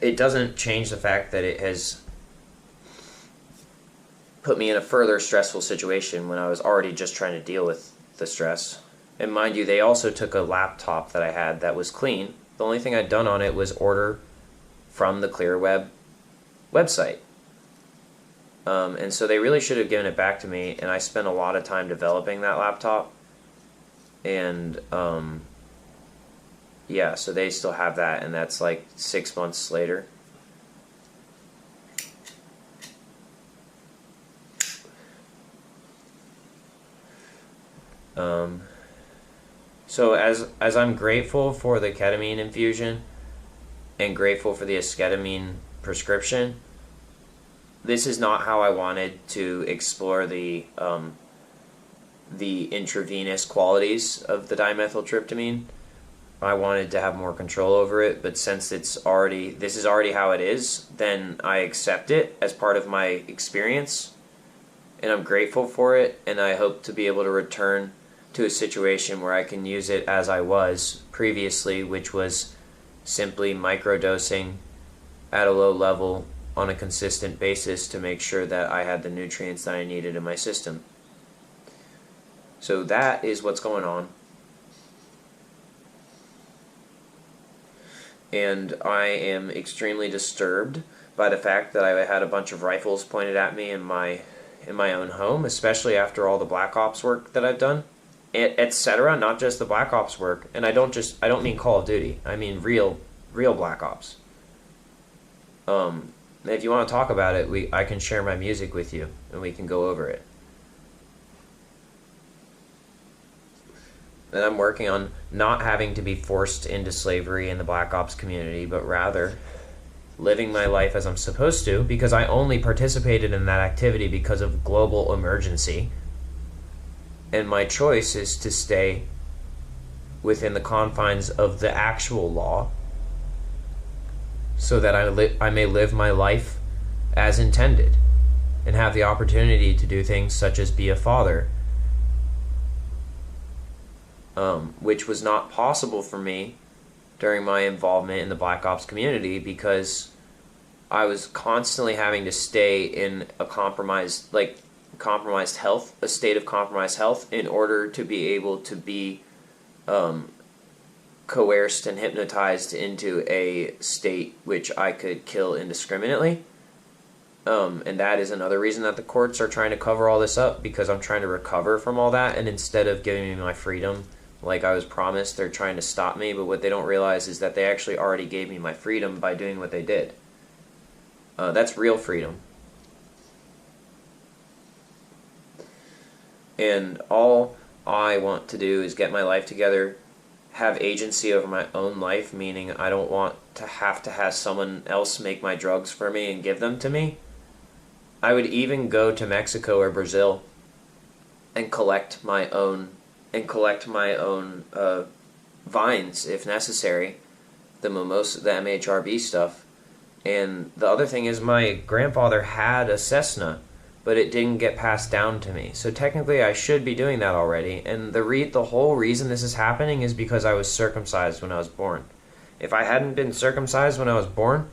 it doesn't change the fact that it has put me in a further stressful situation when I was already just trying to deal with the stress. And mind you, they also took a laptop that I had that was clean. The only thing I'd done on it was order from the Clearweb website. And so they really should have given it back to me, and I spent a lot of time developing that laptop. And, yeah, so they still have that, and that's like 6 months later. So as I'm grateful for the ketamine infusion and grateful for the esketamine prescription, this is not how I wanted to explore the intravenous qualities of the dimethyltryptamine. I wanted to have more control over it, but since this is already how it is, then I accept it as part of my experience, and I'm grateful for it, and I hope to be able to return to a situation where I can use it as I was previously, which was simply microdosing at a low level on a consistent basis to make sure that I had the nutrients that I needed in my system. So that is what's going on. And I am extremely disturbed by the fact that I had a bunch of rifles pointed at me in my own home, especially after all the Black Ops work that I've done, etc. Not just the Black Ops work, and I don't mean Call of Duty. I mean real Black Ops. If you want to talk about it, I can share my music with you, and we can go over it. And I'm working on not having to be forced into slavery in the Black Ops community, but rather living my life as I'm supposed to, because I only participated in that activity because of global emergency. And my choice is to stay within the confines of the actual law so that I may live my life as intended and have the opportunity to do things such as be a father, which was not possible for me during my involvement in the Black Ops community because I was constantly having to stay in a compromised health, a state of compromised health, in order to be able to be coerced and hypnotized into a state which I could kill indiscriminately. And that is another reason that the courts are trying to cover all this up, because I'm trying to recover from all that, and instead of giving me my freedom like I was promised, they're trying to stop me. But what they don't realize is that they actually already gave me my freedom by doing what they did. That's real freedom. And all I want to do is get my life together, have agency over my own life, meaning I don't want to have someone else make my drugs for me and give them to me. I would even go to Mexico or Brazil and collect my own vines if necessary, the mimosa, the MHRB stuff. And the other thing is, my grandfather had a Cessna, but it didn't get passed down to me. So technically I should be doing that already. And the whole reason this is happening is because I was circumcised when I was born. If I hadn't been circumcised when I was born,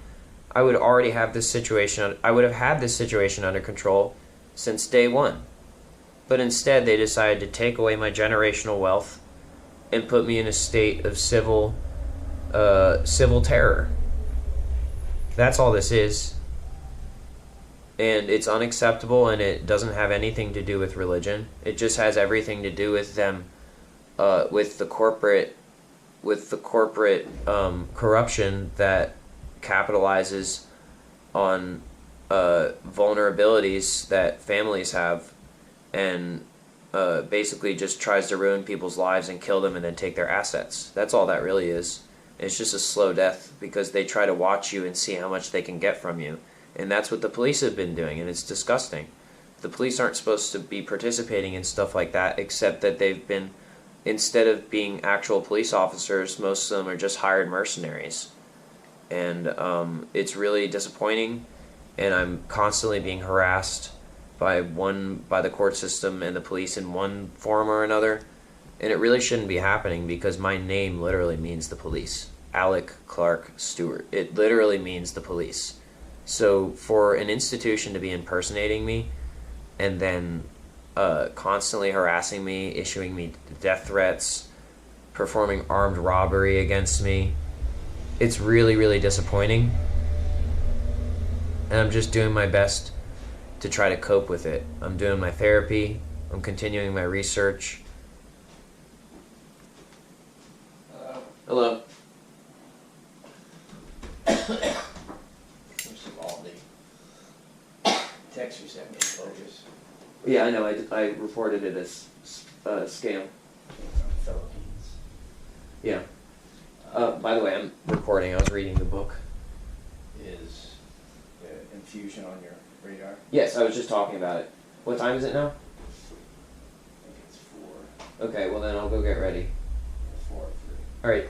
I would already have this situation. I would have had this situation under control since day one. But instead they decided to take away my generational wealth and put me in a state of civil terror. That's all this is. And it's unacceptable, and it doesn't have anything to do with religion. It just has everything to do with them, with the corporate corruption that capitalizes on vulnerabilities that families have, and basically just tries to ruin people's lives and kill them and then take their assets. That's all that really is. It's just a slow death because they try to watch you and see how much they can get from you. And that's what the police have been doing, and it's disgusting. The police aren't supposed to be participating in stuff like that, except that they've been, instead of being actual police officers, most of them are just hired mercenaries. And it's really disappointing, and I'm constantly being harassed by the court system and the police in one form or another. And it really shouldn't be happening, because my name literally means the police. Alec Clark Stewart. It literally means the police. So for an institution to be impersonating me and then constantly harassing me, issuing me death threats, performing armed robbery against me, it's really, really disappointing. And I'm just doing my best to try to cope with it. I'm doing my therapy. I'm continuing my research. Hello. Text you sent me focus. Yeah, I know. I reported it as scam. Philippines. Yeah. By the way, I'm recording. I was reading the book. Is infusion on your radar? Yes, I was just talking about it. What time is it now? I think it's 4. Okay, well then I'll go get ready. 4 or 3. All right.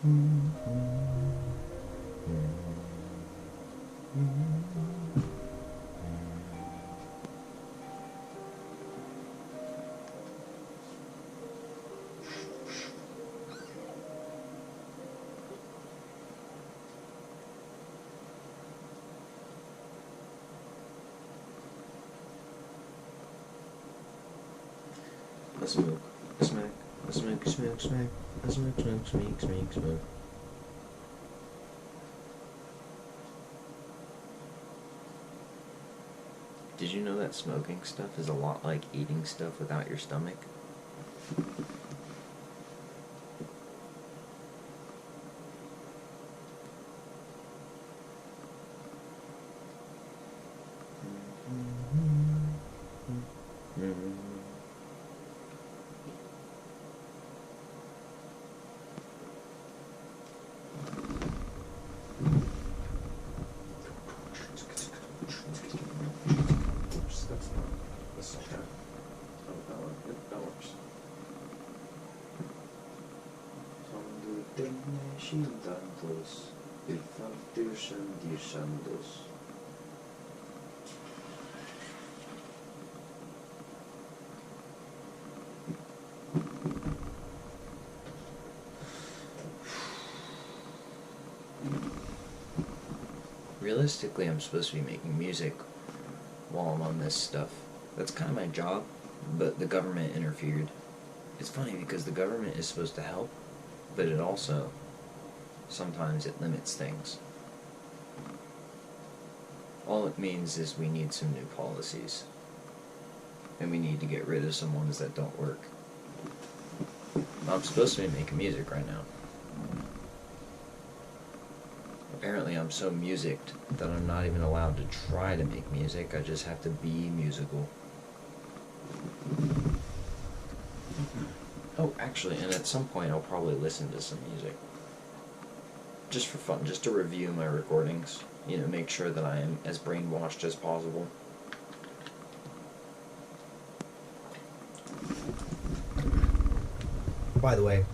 A smoke, a smack, a smack, smack, smack, a smack, smack, smack, smack, smoke. Did you know that smoking stuff is a lot like eating stuff without your stomach? Oops, that's not. That's okay. Oh, that works. Realistically, I'm supposed to be making music while I'm on this stuff. That's kind of my job, but the government interfered. It's funny because the government is supposed to help, but it also, sometimes it limits things. All it means is we need some new policies, and we need to get rid of some ones that don't work. I'm supposed to be making music right now. Apparently I'm so musicked that I'm not even allowed to try to make music, I just have to be musical. Oh, actually, and at some point I'll probably listen to some music. Just for fun, just to review my recordings. You know, make sure that I am as brainwashed as possible. By the way,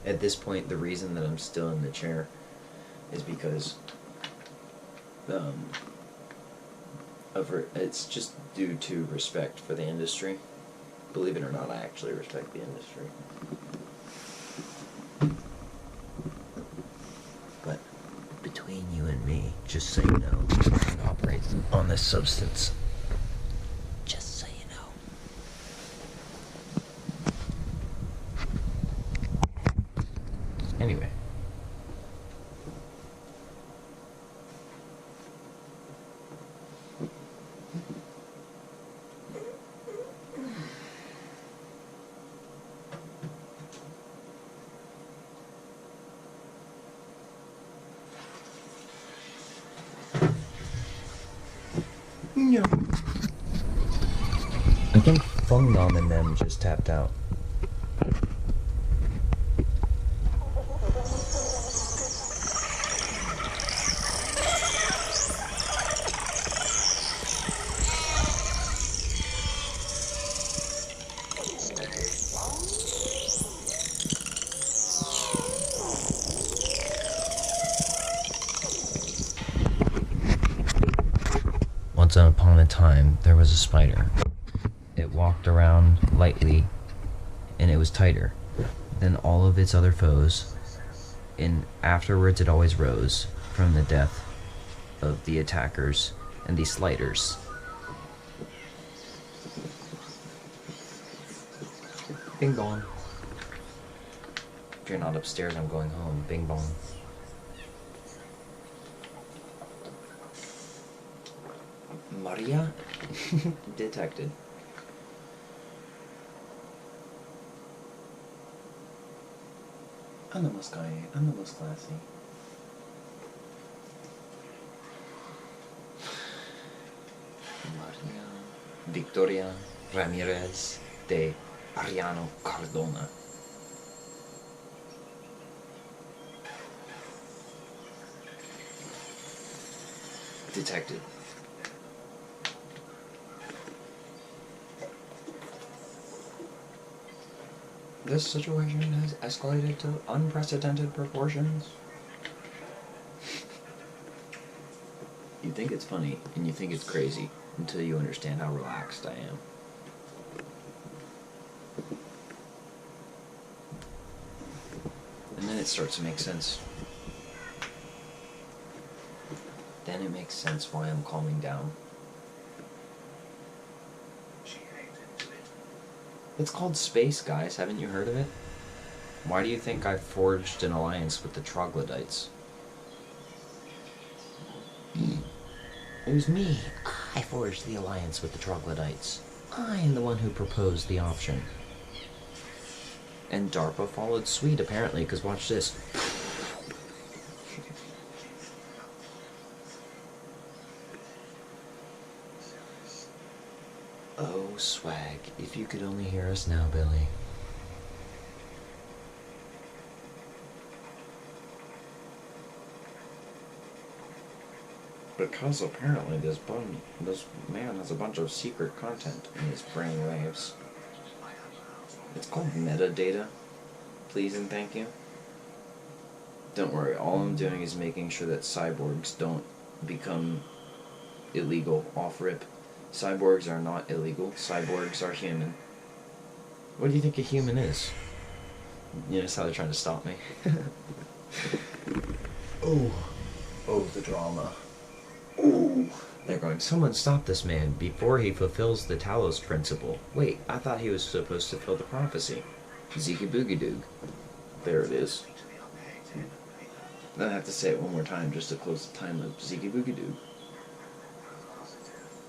at this point, the reason that I'm still in the chair is because it's just due to respect for the industry. Believe it or not, I actually respect the industry. But between you and me, just so you know, I operate on this substance. Just so you know. Anyway. No. I think Fungdom and them just tapped out. Once upon a time, there was a spider. It walked around lightly, and it was tighter than all of its other foes, and afterwards it always rose from the death of the attackers and the slighters. Bing bong. If you're not upstairs, I'm going home. Bing bong. Maria? Detected. Andamos calle, andamos classy. Maria Victoria Ramirez de Ariano Cardona. Detected. This situation has escalated to unprecedented proportions. You think it's funny, and you think it's crazy, until you understand how relaxed I am. And then it starts to make sense. Then it makes sense why I'm calming down. It's called space, guys. Haven't you heard of it? Why do you think I forged an alliance with the troglodytes? It was me. I forged the alliance with the troglodytes. I am the one who proposed the option. And DARPA followed suit, apparently, because watch this. Oh, swag. If you could only hear us now, Billy. Because apparently this man has a bunch of secret content in his brainwaves. It's called metadata. Please and thank you. Don't worry, all I'm doing is making sure that cyborgs don't become illegal off-rip. Cyborgs are not illegal. Cyborgs are human. What do you think a human is? You notice how they're trying to stop me? Oh, the drama. Ooh. They're going, someone stop this man before he fulfills the Talos principle. Wait, I thought he was supposed to fulfill the prophecy. Zeke Boogie Doog. There it is. Then I have to say it one more time just to close the time loop. Zeke Boogie Doog.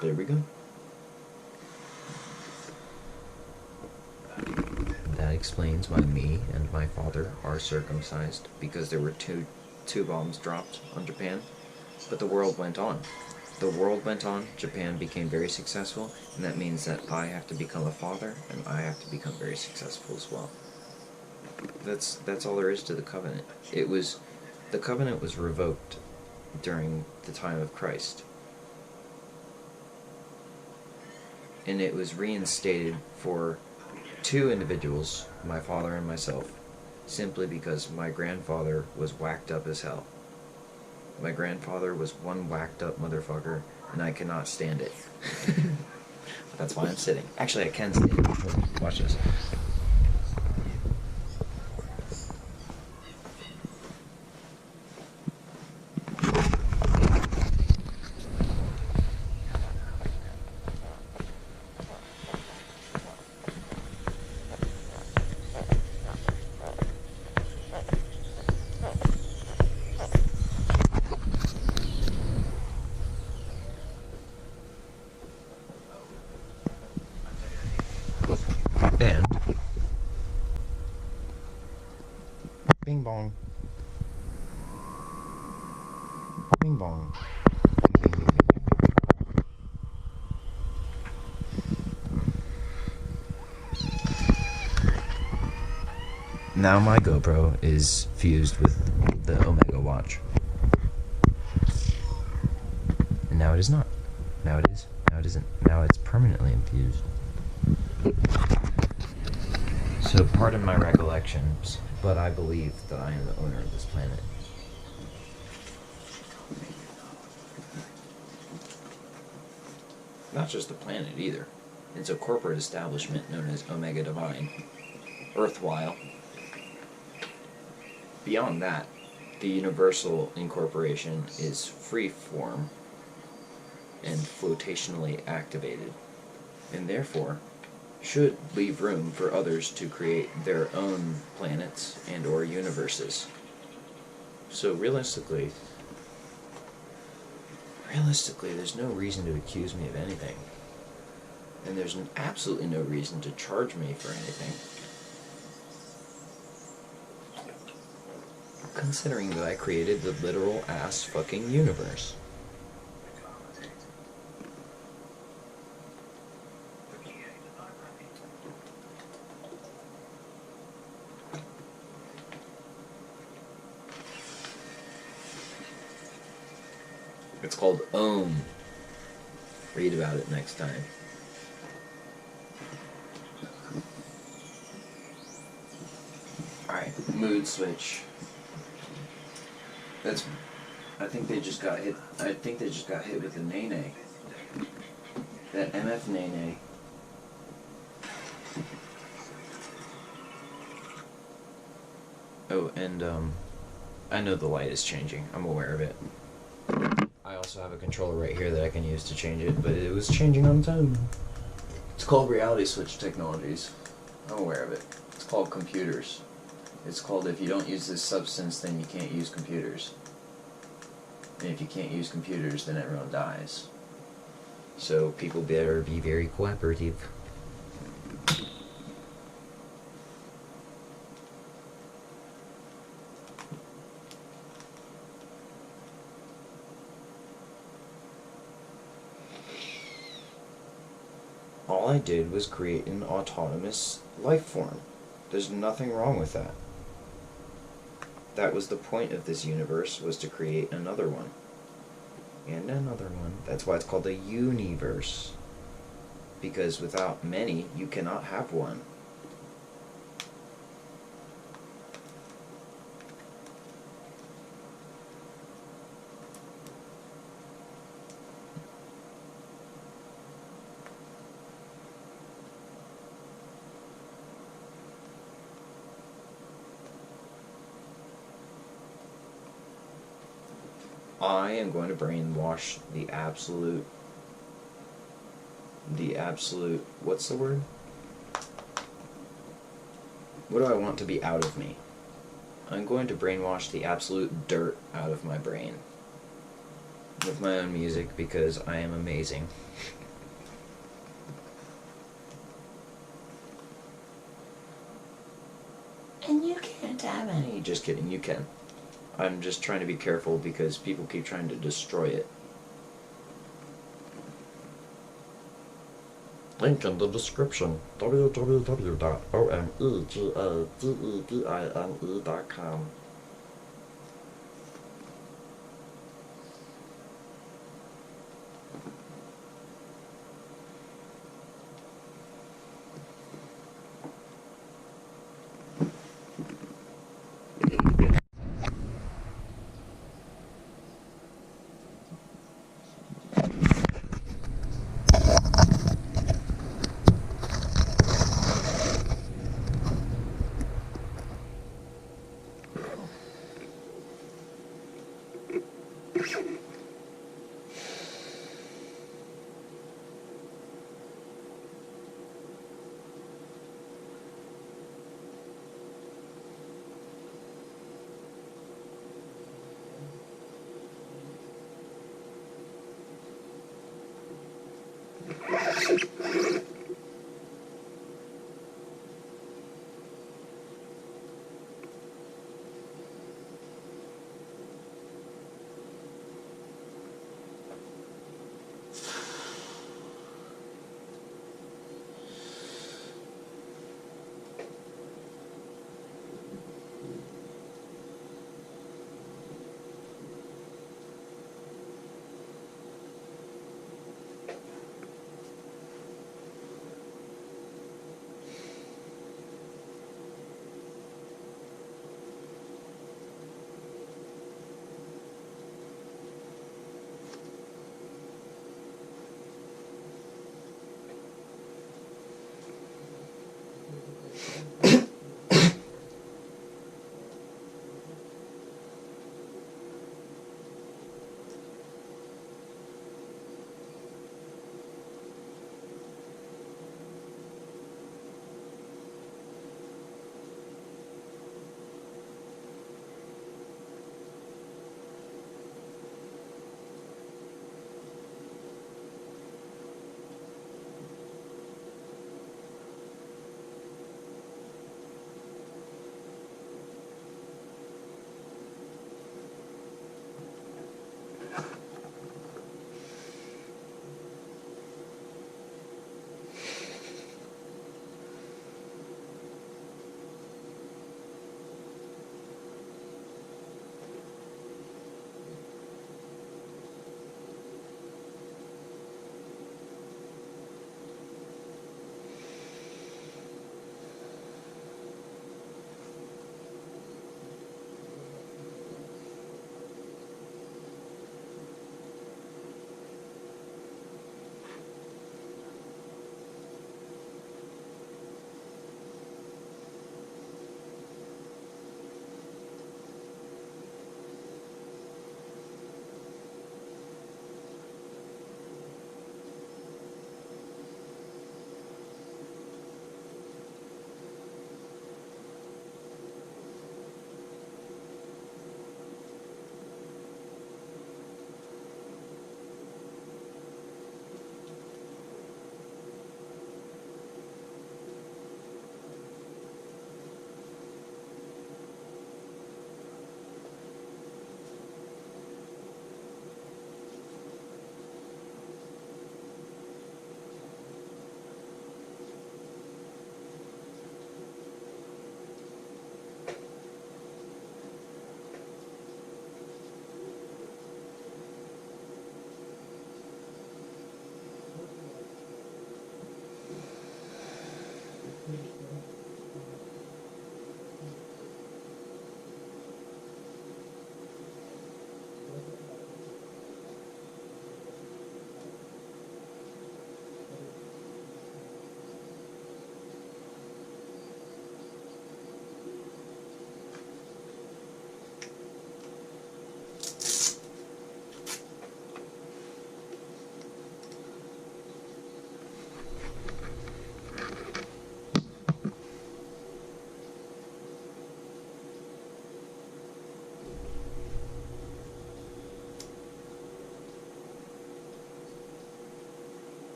There we go. That explains why me and my father are circumcised, because there were two bombs dropped on Japan. But the world went on. The world went on, Japan became very successful, and that means that I have to become a father, and I have to become very successful as well. That's all there is to the covenant. The covenant was revoked during the time of Christ. And it was reinstated for two individuals, my father and myself, simply because my grandfather was whacked up as hell. My grandfather was one whacked up motherfucker, and I cannot stand it. That's why I'm sitting. Actually, I can stand. Watch this. And Bing bong. Bing bong. now my GoPro is fused with the Omega watch. And now it is not. Now it is. Now it isn't. Now it's permanently infused. So pardon my recollections, but I believe that I am the owner of this planet. Not just the planet either. It's a corporate establishment known as Omega Divine, Earthwhile. Beyond that, the Universal Incorporation is free-form and flotationally activated, and therefore should leave room for others to create their own planets and or universes. So realistically, there's no reason to accuse me of anything. And there's absolutely no reason to charge me for anything. Considering that I created the literal ass fucking universe. It's called Ohm. Read about it next time. Alright, mood switch. That's. I think they just got hit. I think they just got hit with the Nene. That MF Nene. Oh, and I know the light is changing. I'm aware of it. I also have a controller right here that I can use to change it, but it was changing on its own. It's called Reality Switch Technologies. I'm aware of it. It's called computers. It's called if you don't use this substance, then you can't use computers. And if you can't use computers, then everyone dies. So people better be very cooperative. All I did was create an autonomous life form. There's nothing wrong with that. That was the point of this universe, was to create another one. And another one. That's why it's called a universe. Because without many, you cannot have one. I am going to brainwash the absolute, what's the word? What do I want to be out of me? I'm going to brainwash the absolute dirt out of my brain with my own music because I am amazing. And you can't have any. Just kidding, you can. I'm just trying to be careful because people keep trying to destroy it. Link in the description. www.omegavine.com.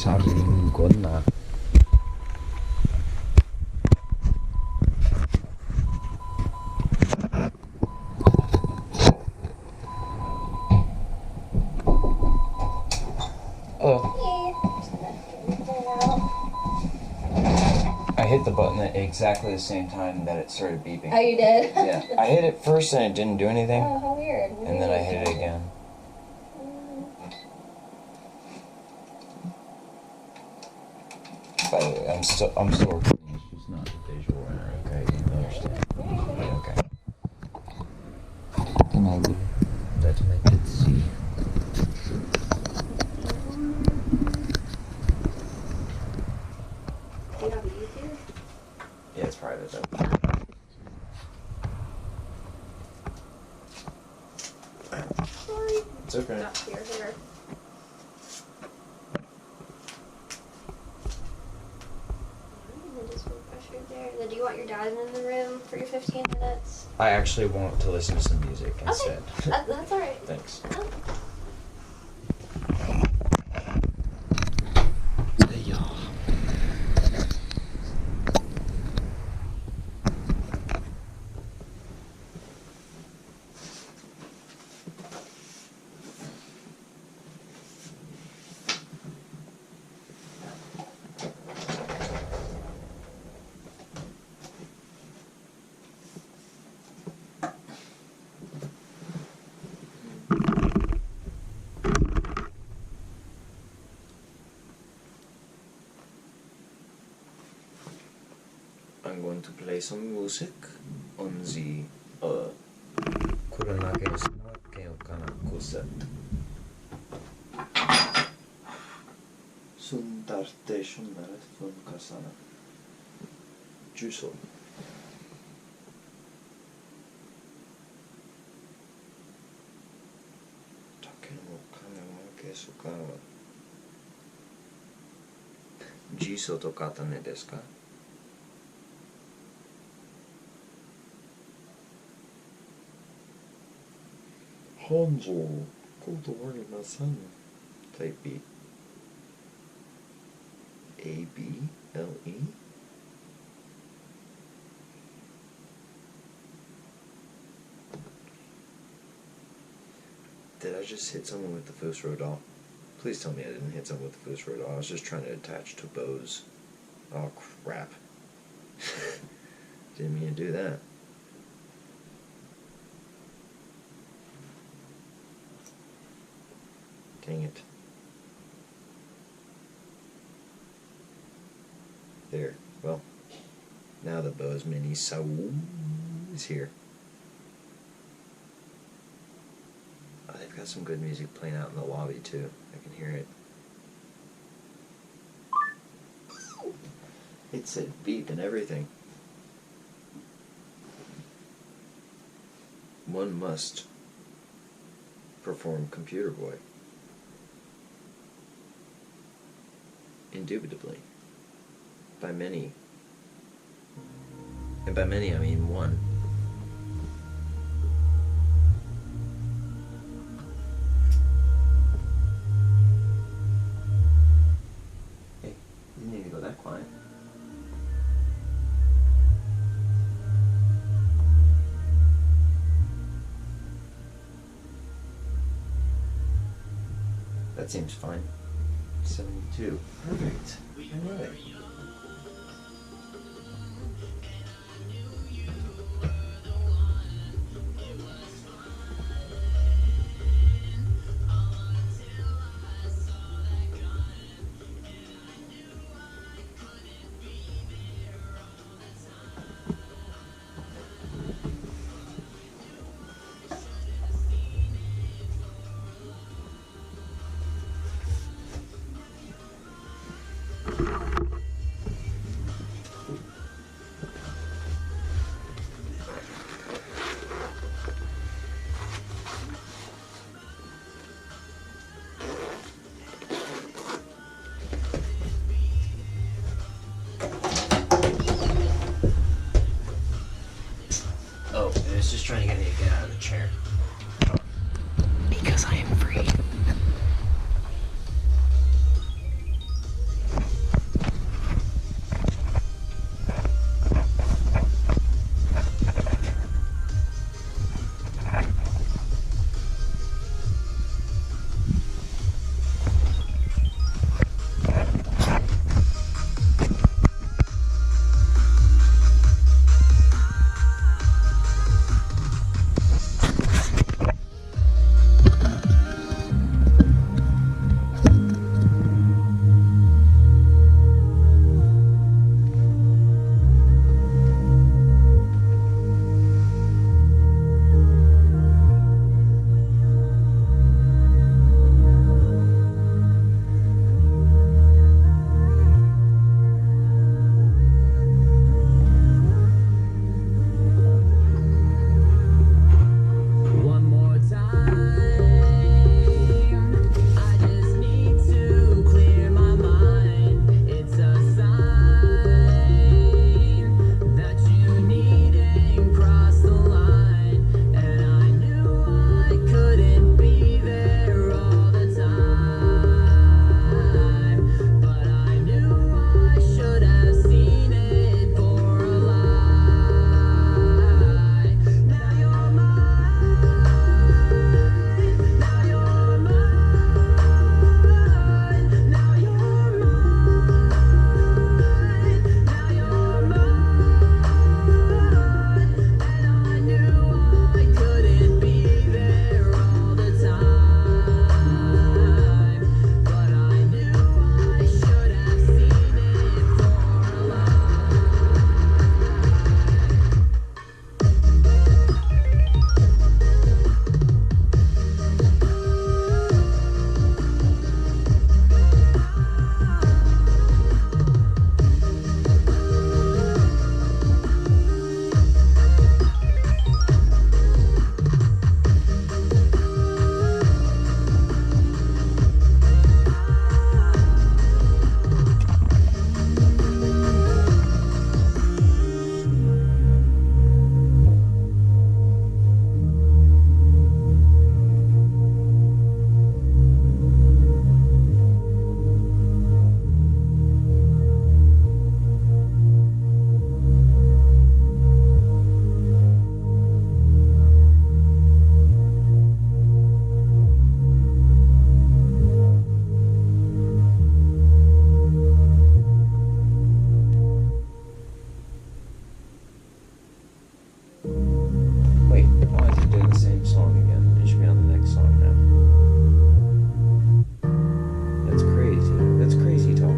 사링곤나. I hit the button at exactly the same time that it started beeping. Oh, you did? Yeah, I hit it first and it didn't do anything, Oh, how weird. and then I hit it again. By the way, I'm still recording. It's just not the visual runner, okay? You understand? Okay. Can I leave? That's my good see. Do you have a YouTube? Yeah, it's private though. Sorry. It's okay. Not here. And then just refresh right there. Then do you want your dad in the room for your 15 minutes? I actually want to listen to some music instead. That's alright. Thanks. I'm going to play some music on the Kuranage no Keokana Kuset. Sundarte Shunare Fun Kasana. Juso. Takemo Kanema Kesukawa. Jiso to katane desu ka? Honjo, kodorimasen. Type B. A-B-L-E. Did I just hit someone with the Fusro doll? Please tell me I didn't hit someone with the Fusro doll. I was just trying to attach two bows. Oh crap. Didn't mean to do that. Dang it. There. Well, now the Bose Mini Sao is here. Oh, they've got some good music playing out in the lobby too. I can hear it. It said beep and everything. One must perform Computer Boy. Indubitably. By many. And by many I mean one. Hey, you didn't need to go that quiet. That seems fine. 72. Perfect. Alright. Oh, I was just trying to get me to get out of the chair. Because I am free. song again. It should be on the next song now. That's crazy. That's crazy talk.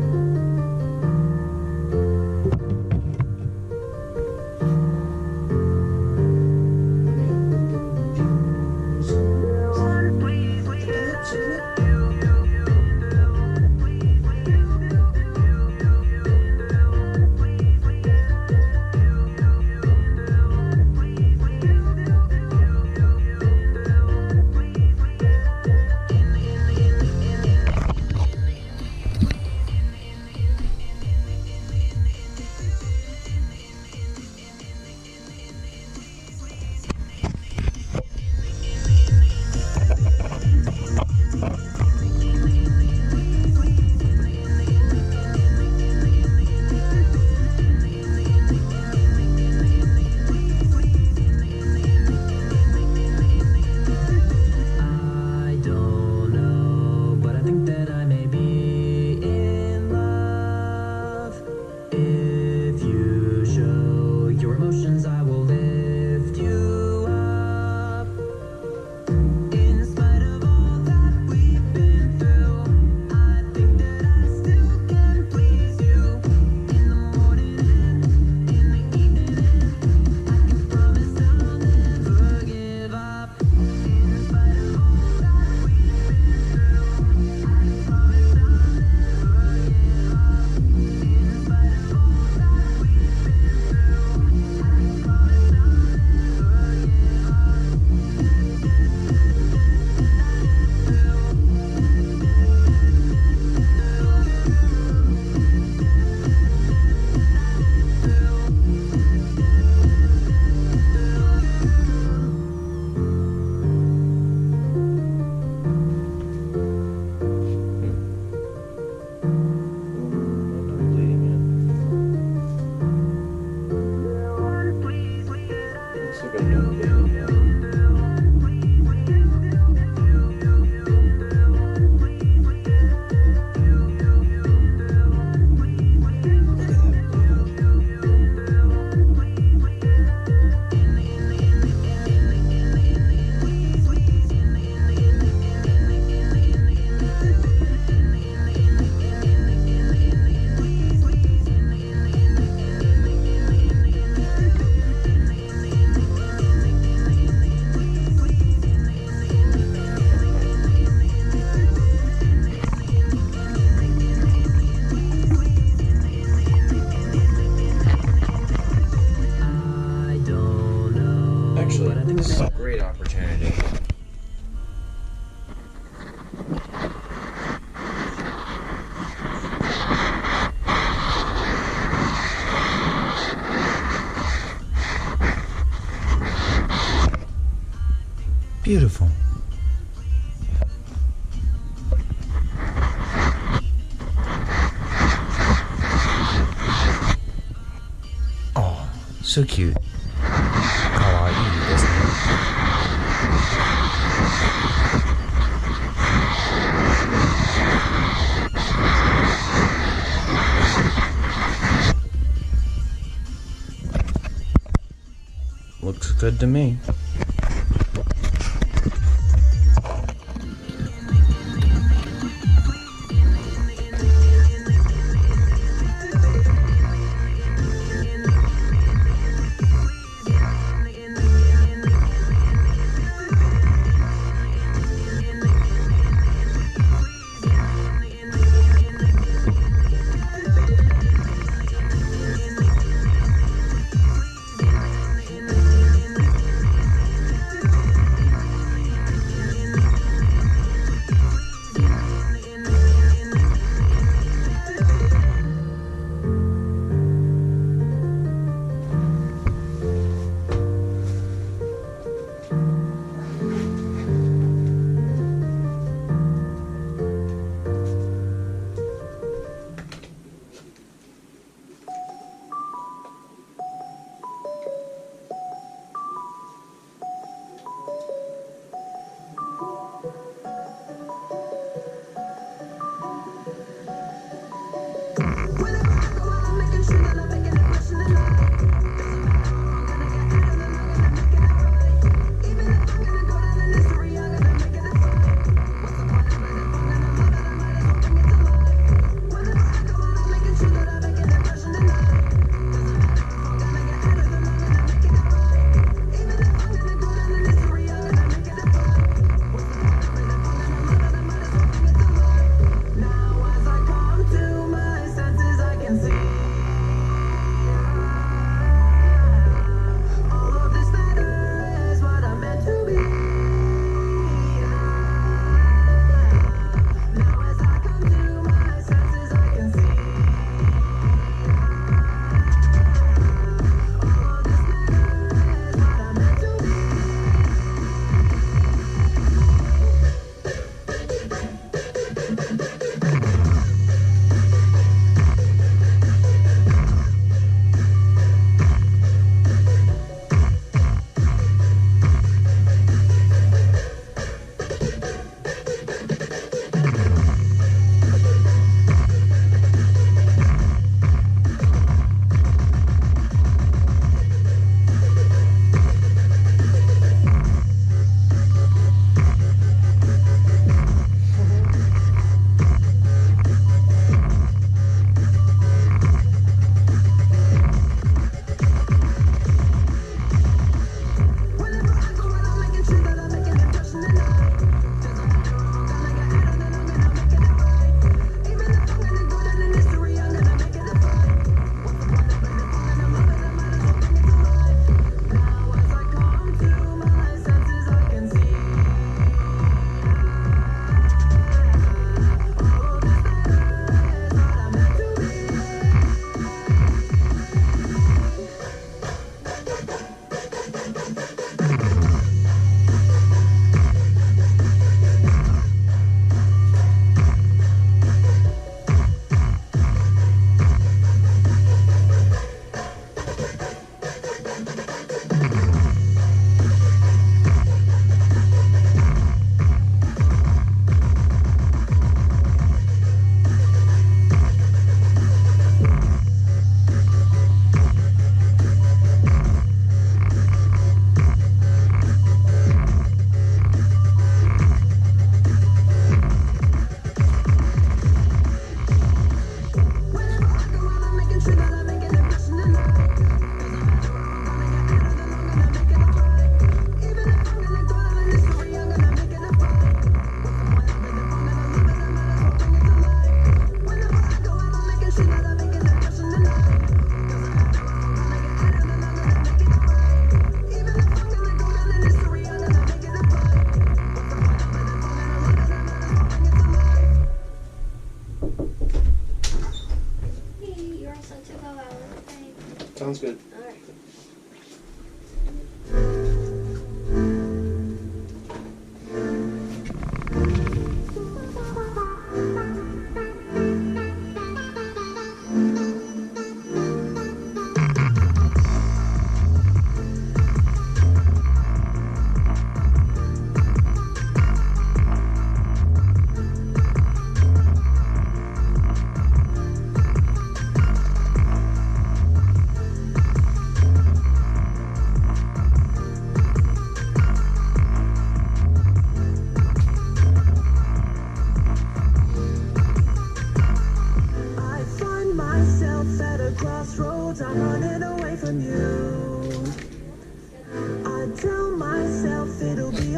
Actually, this is a great opportunity. Beautiful. Oh, so cute. Kawaii, isn't it? Looks good to me.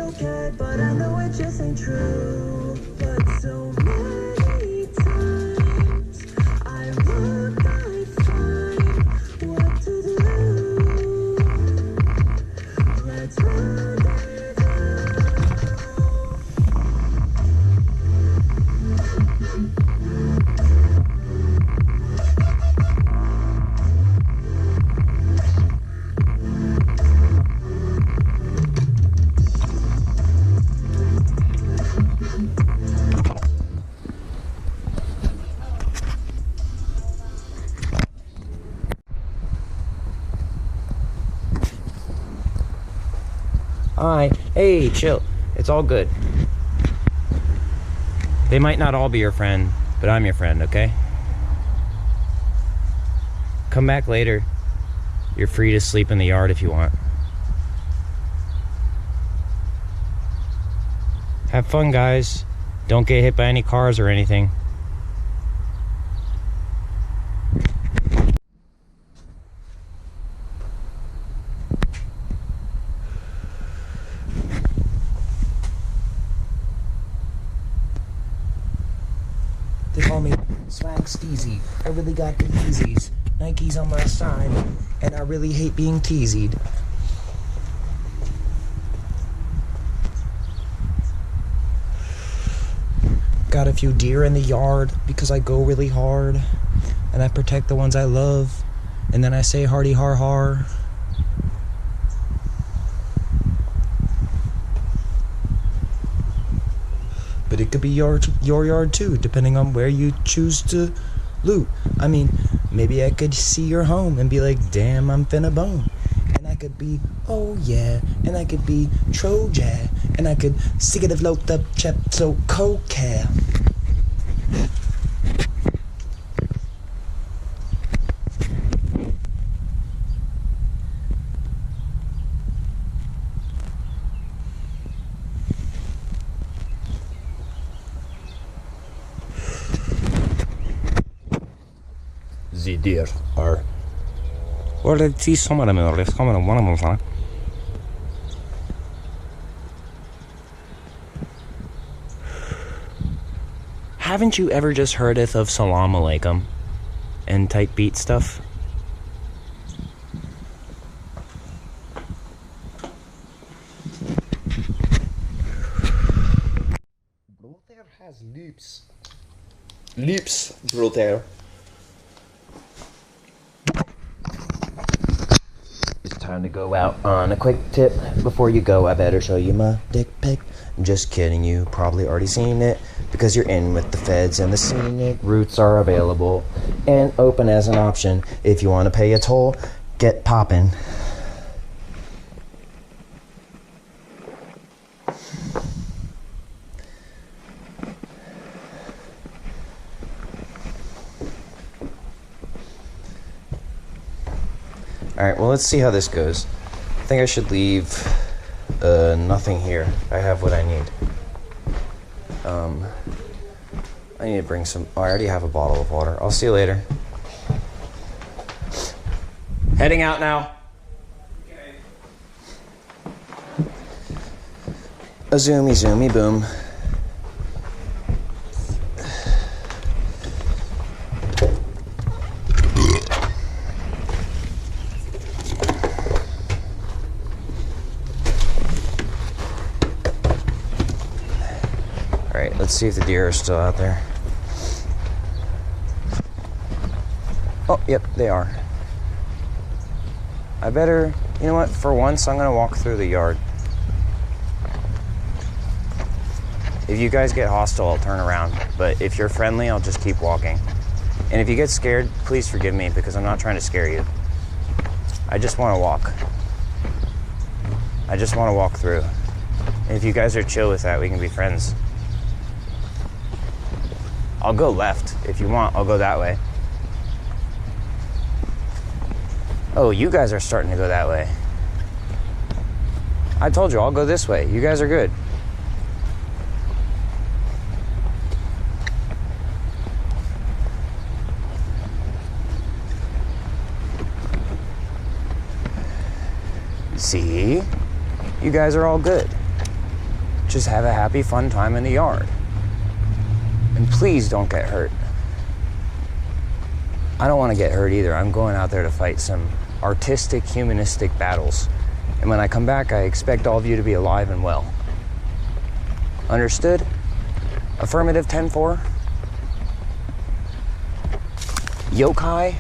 okay, but I know it just ain't true. But so many times I look, I find what to do. Let's rendezvous. Hi. Hey, chill. It's all good. They might not all be your friend, but I'm your friend, okay? Come back later. You're free to sleep in the yard if you want. Have fun, guys. Don't get hit by any cars or anything. They call me Swag Steezy. I really got the Yeezys. Nike's on my side, and I really hate being teased. Got a few deer in the yard because I go really hard, and I protect the ones I love, and then I say hardy har har. But it could be your yard too, depending on where you choose to loot. I mean, maybe I could see your home and be like, damn, I'm finna bone. And I could be, oh yeah, and I could be Troja, and I could stick it float up chep so coca. The deer are. Well, let's see some of them. Let's come on one of them. Haven't you ever just heardeth of Salam Alaikum and type beat stuff? Brother has loops. Loops, brother. It's time to go out on a quick tip. Before you go, I better show you my dick pic. I'm just kidding, you probably already seen it because you're in with the feds and the scenic routes are available and open as an option. If you want to pay a toll, get poppin'. Alright, well, let's see how this goes. I think I should leave nothing here. I have what I need. I need to bring some... Oh, I already have a bottle of water. I'll see you later. Heading out now. Okay. A zoomy, zoomy, boom. Alright, let's see if the deer are still out there. Oh, yep, they are. I better, you know what, for once I'm gonna walk through the yard. If you guys get hostile, I'll turn around. But if you're friendly, I'll just keep walking. And if you get scared, please forgive me because I'm not trying to scare you. I just want to walk. I just want to walk through. And if you guys are chill with that, we can be friends. I'll go left. If you want, I'll go that way. Oh, you guys are starting to go that way. I told you, I'll go this way. You guys are good. See? You guys are all good. just have a happy, fun time in the yard. And please don't get hurt. I don't want to get hurt either. I'm going out there to fight some artistic, humanistic battles. And when I come back, I expect all of you to be alive and well. Understood? Affirmative 10-4. Yokai.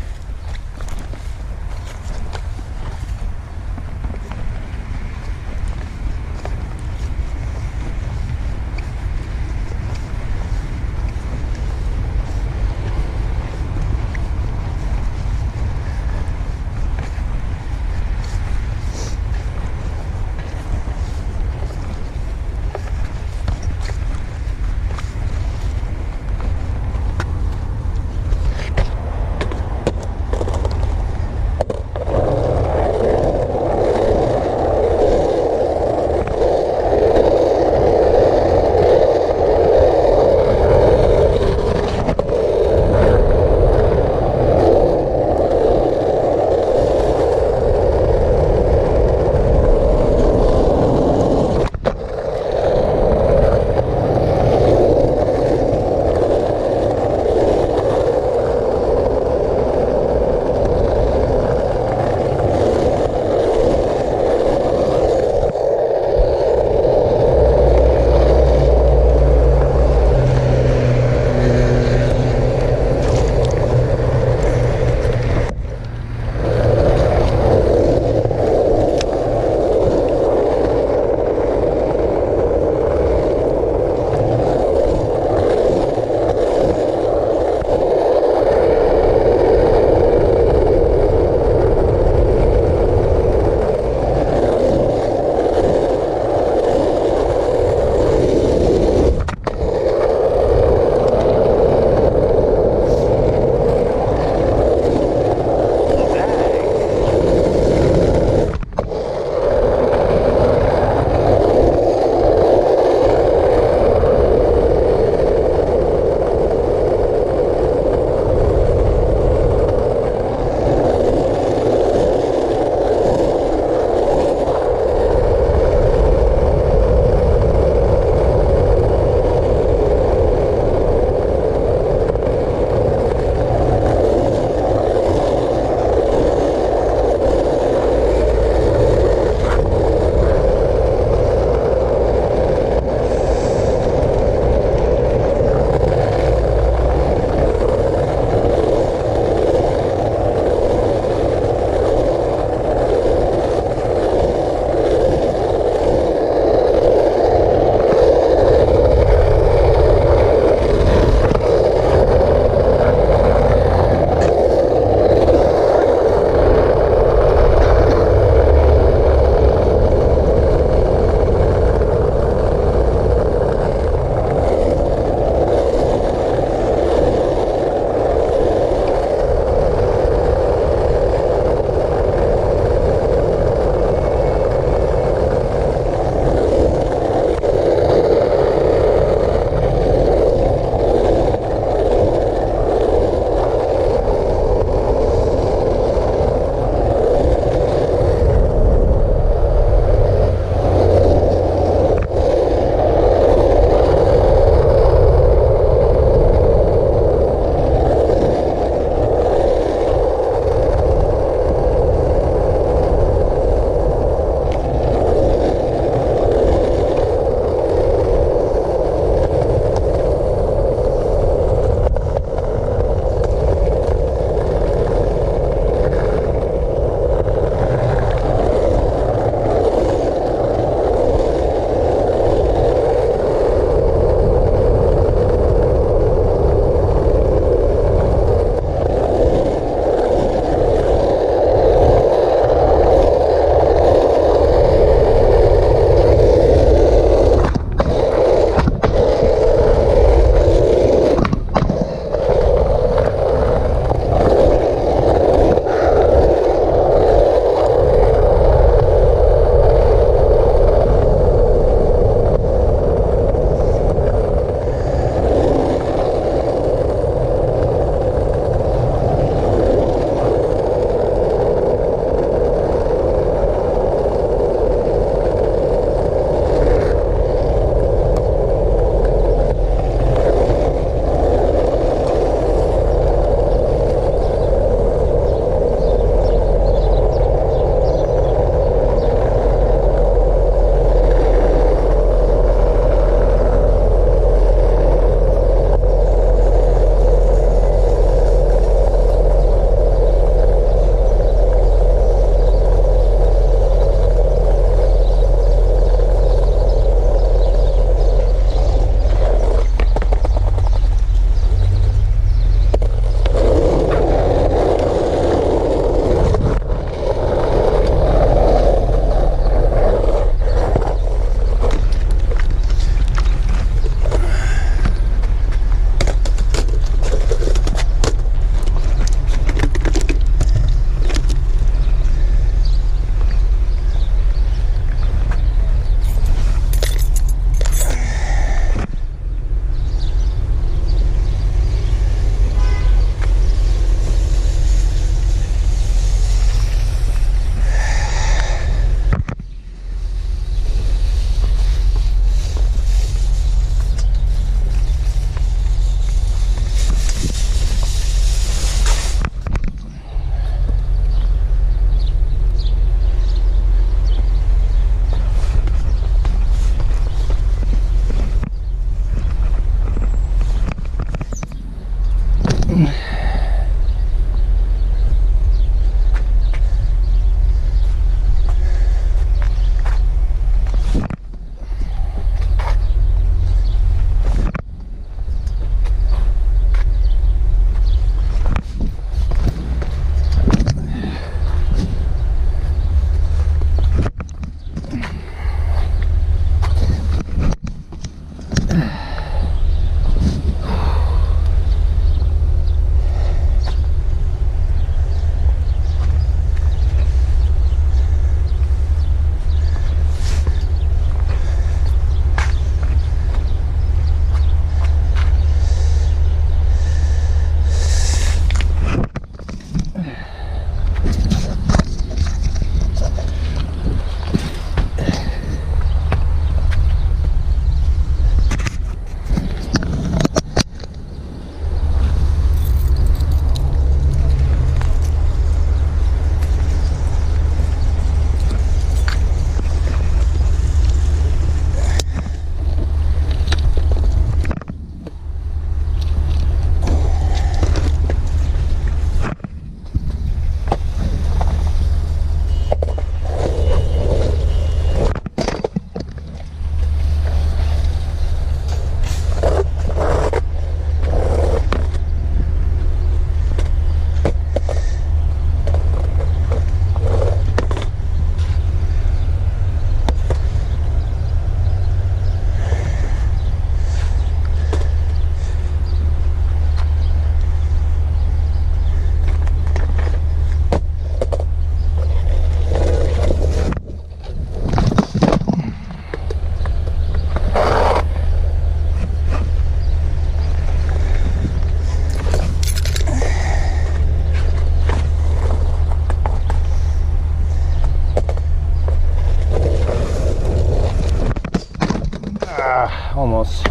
Almost.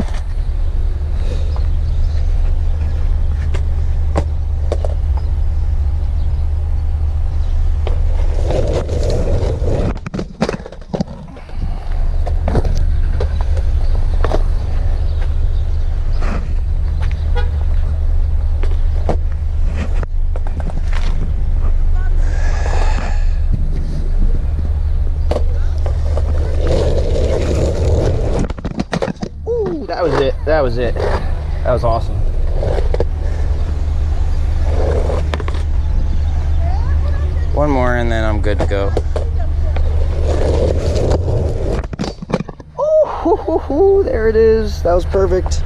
That was it. That was it. That was awesome. One more and then I'm good to go. Oh, there it is. That was perfect.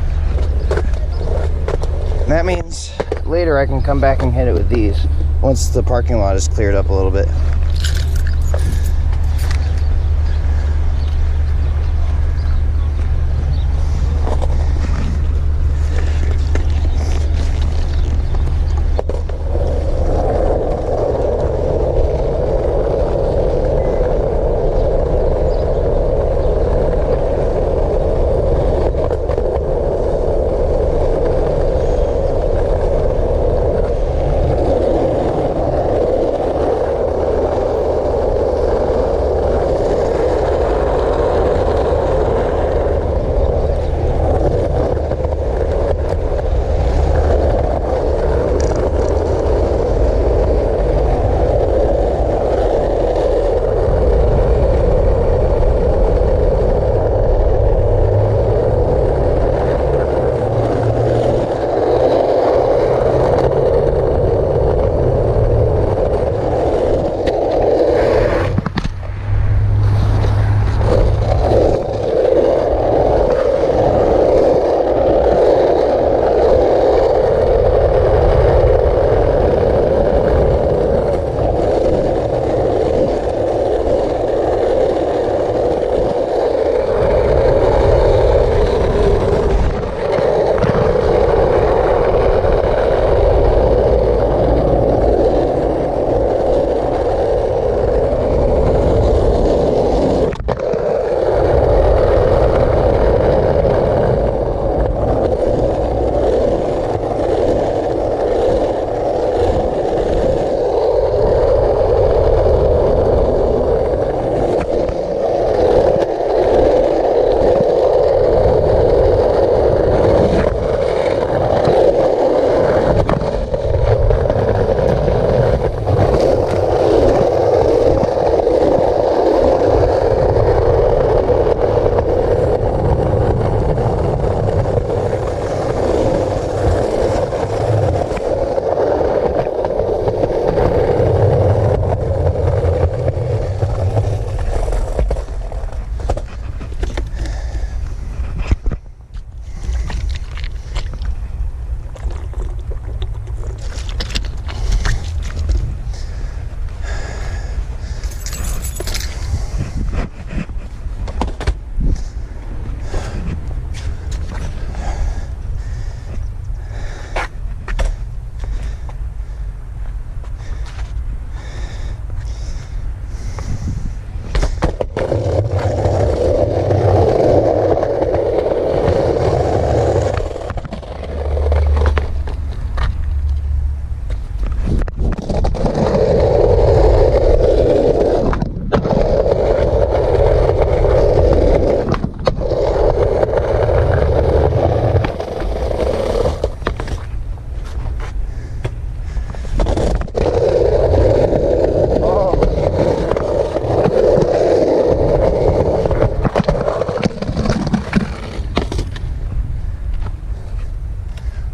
And that means later I can come back and hit it with these once the parking lot is cleared up a little bit.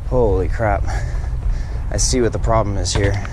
Holy crap. I see what the problem is here.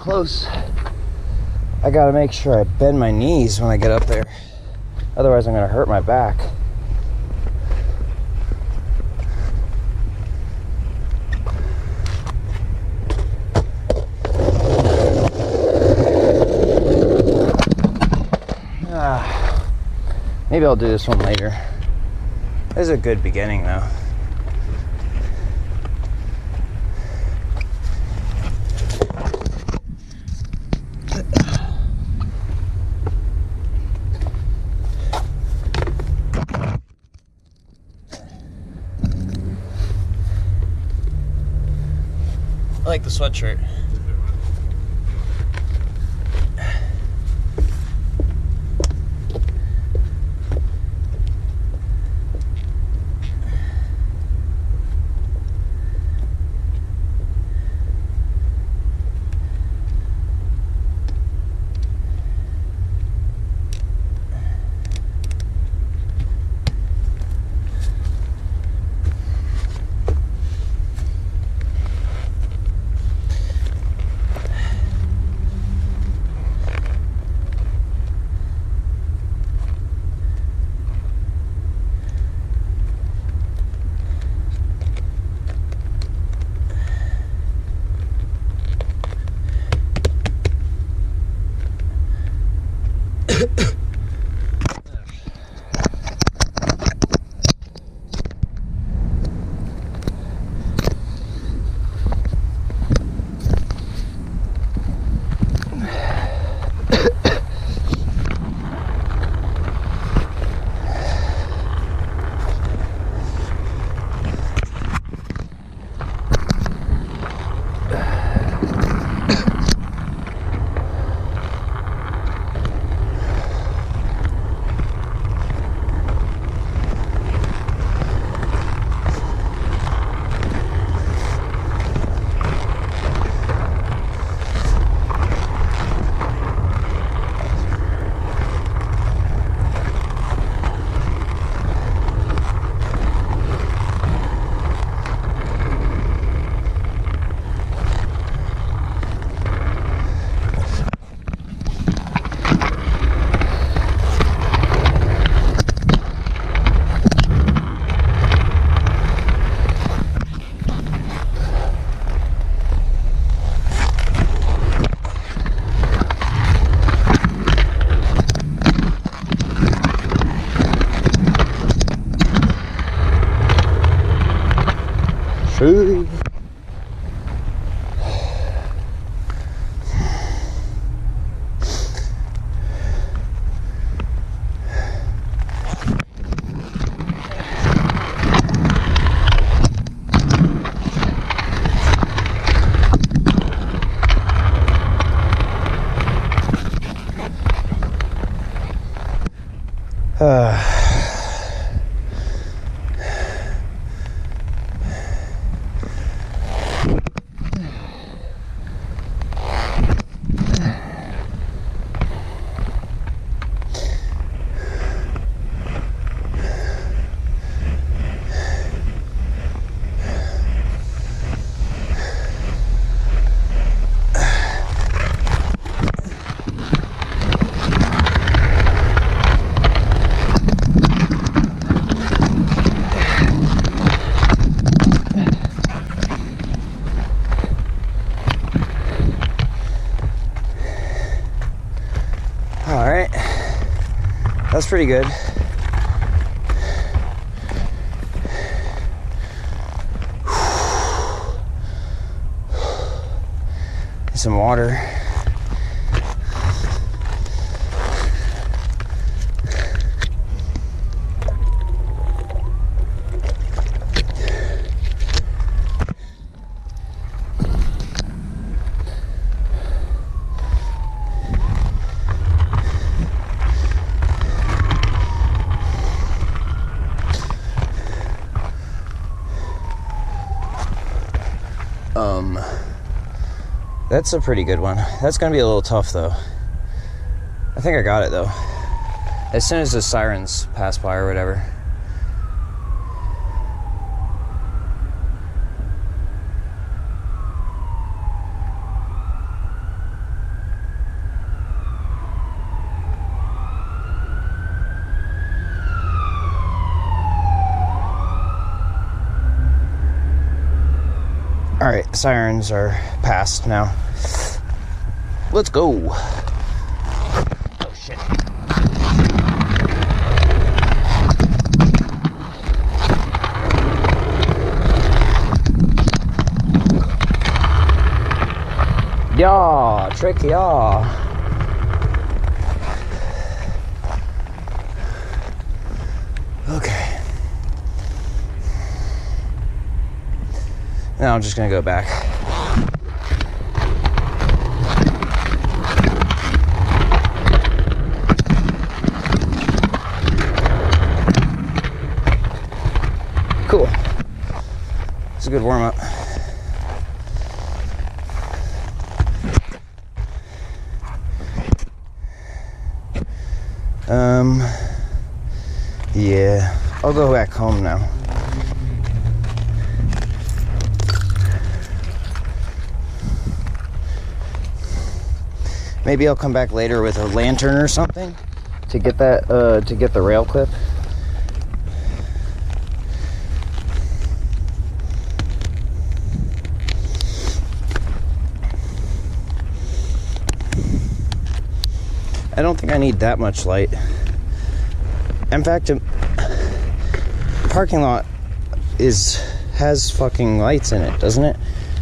close. I gotta make sure I bend my knees when I get up there. Otherwise, I'm gonna hurt my back. Maybe I'll do this one later. This is a good beginning, though. I like the sweatshirt. True. Alright, that's pretty good. Some water. That's a pretty good one. That's gonna be a little tough though. I think I got it though. As soon as the sirens pass by or whatever. sirens are past now. Let's go. Oh shit. Yeah, trick, yeah. Okay. Now I'm just gonna go back. Cool. It's a good warm up. Yeah, I'll go back home now. Maybe I'll come back later with a lantern or something to get that, to get the rail clip. I don't think I need that much light. In fact, the parking lot has fucking lights in it, doesn't it?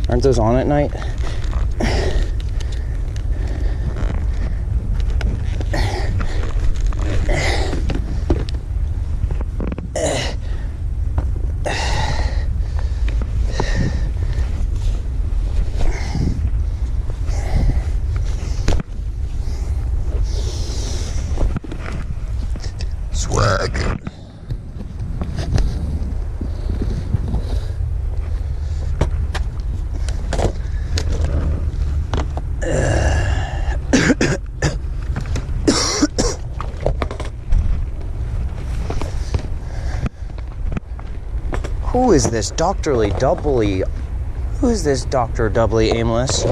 Aren't those on at night? Swag. Who is this Dr. Doubly aimless?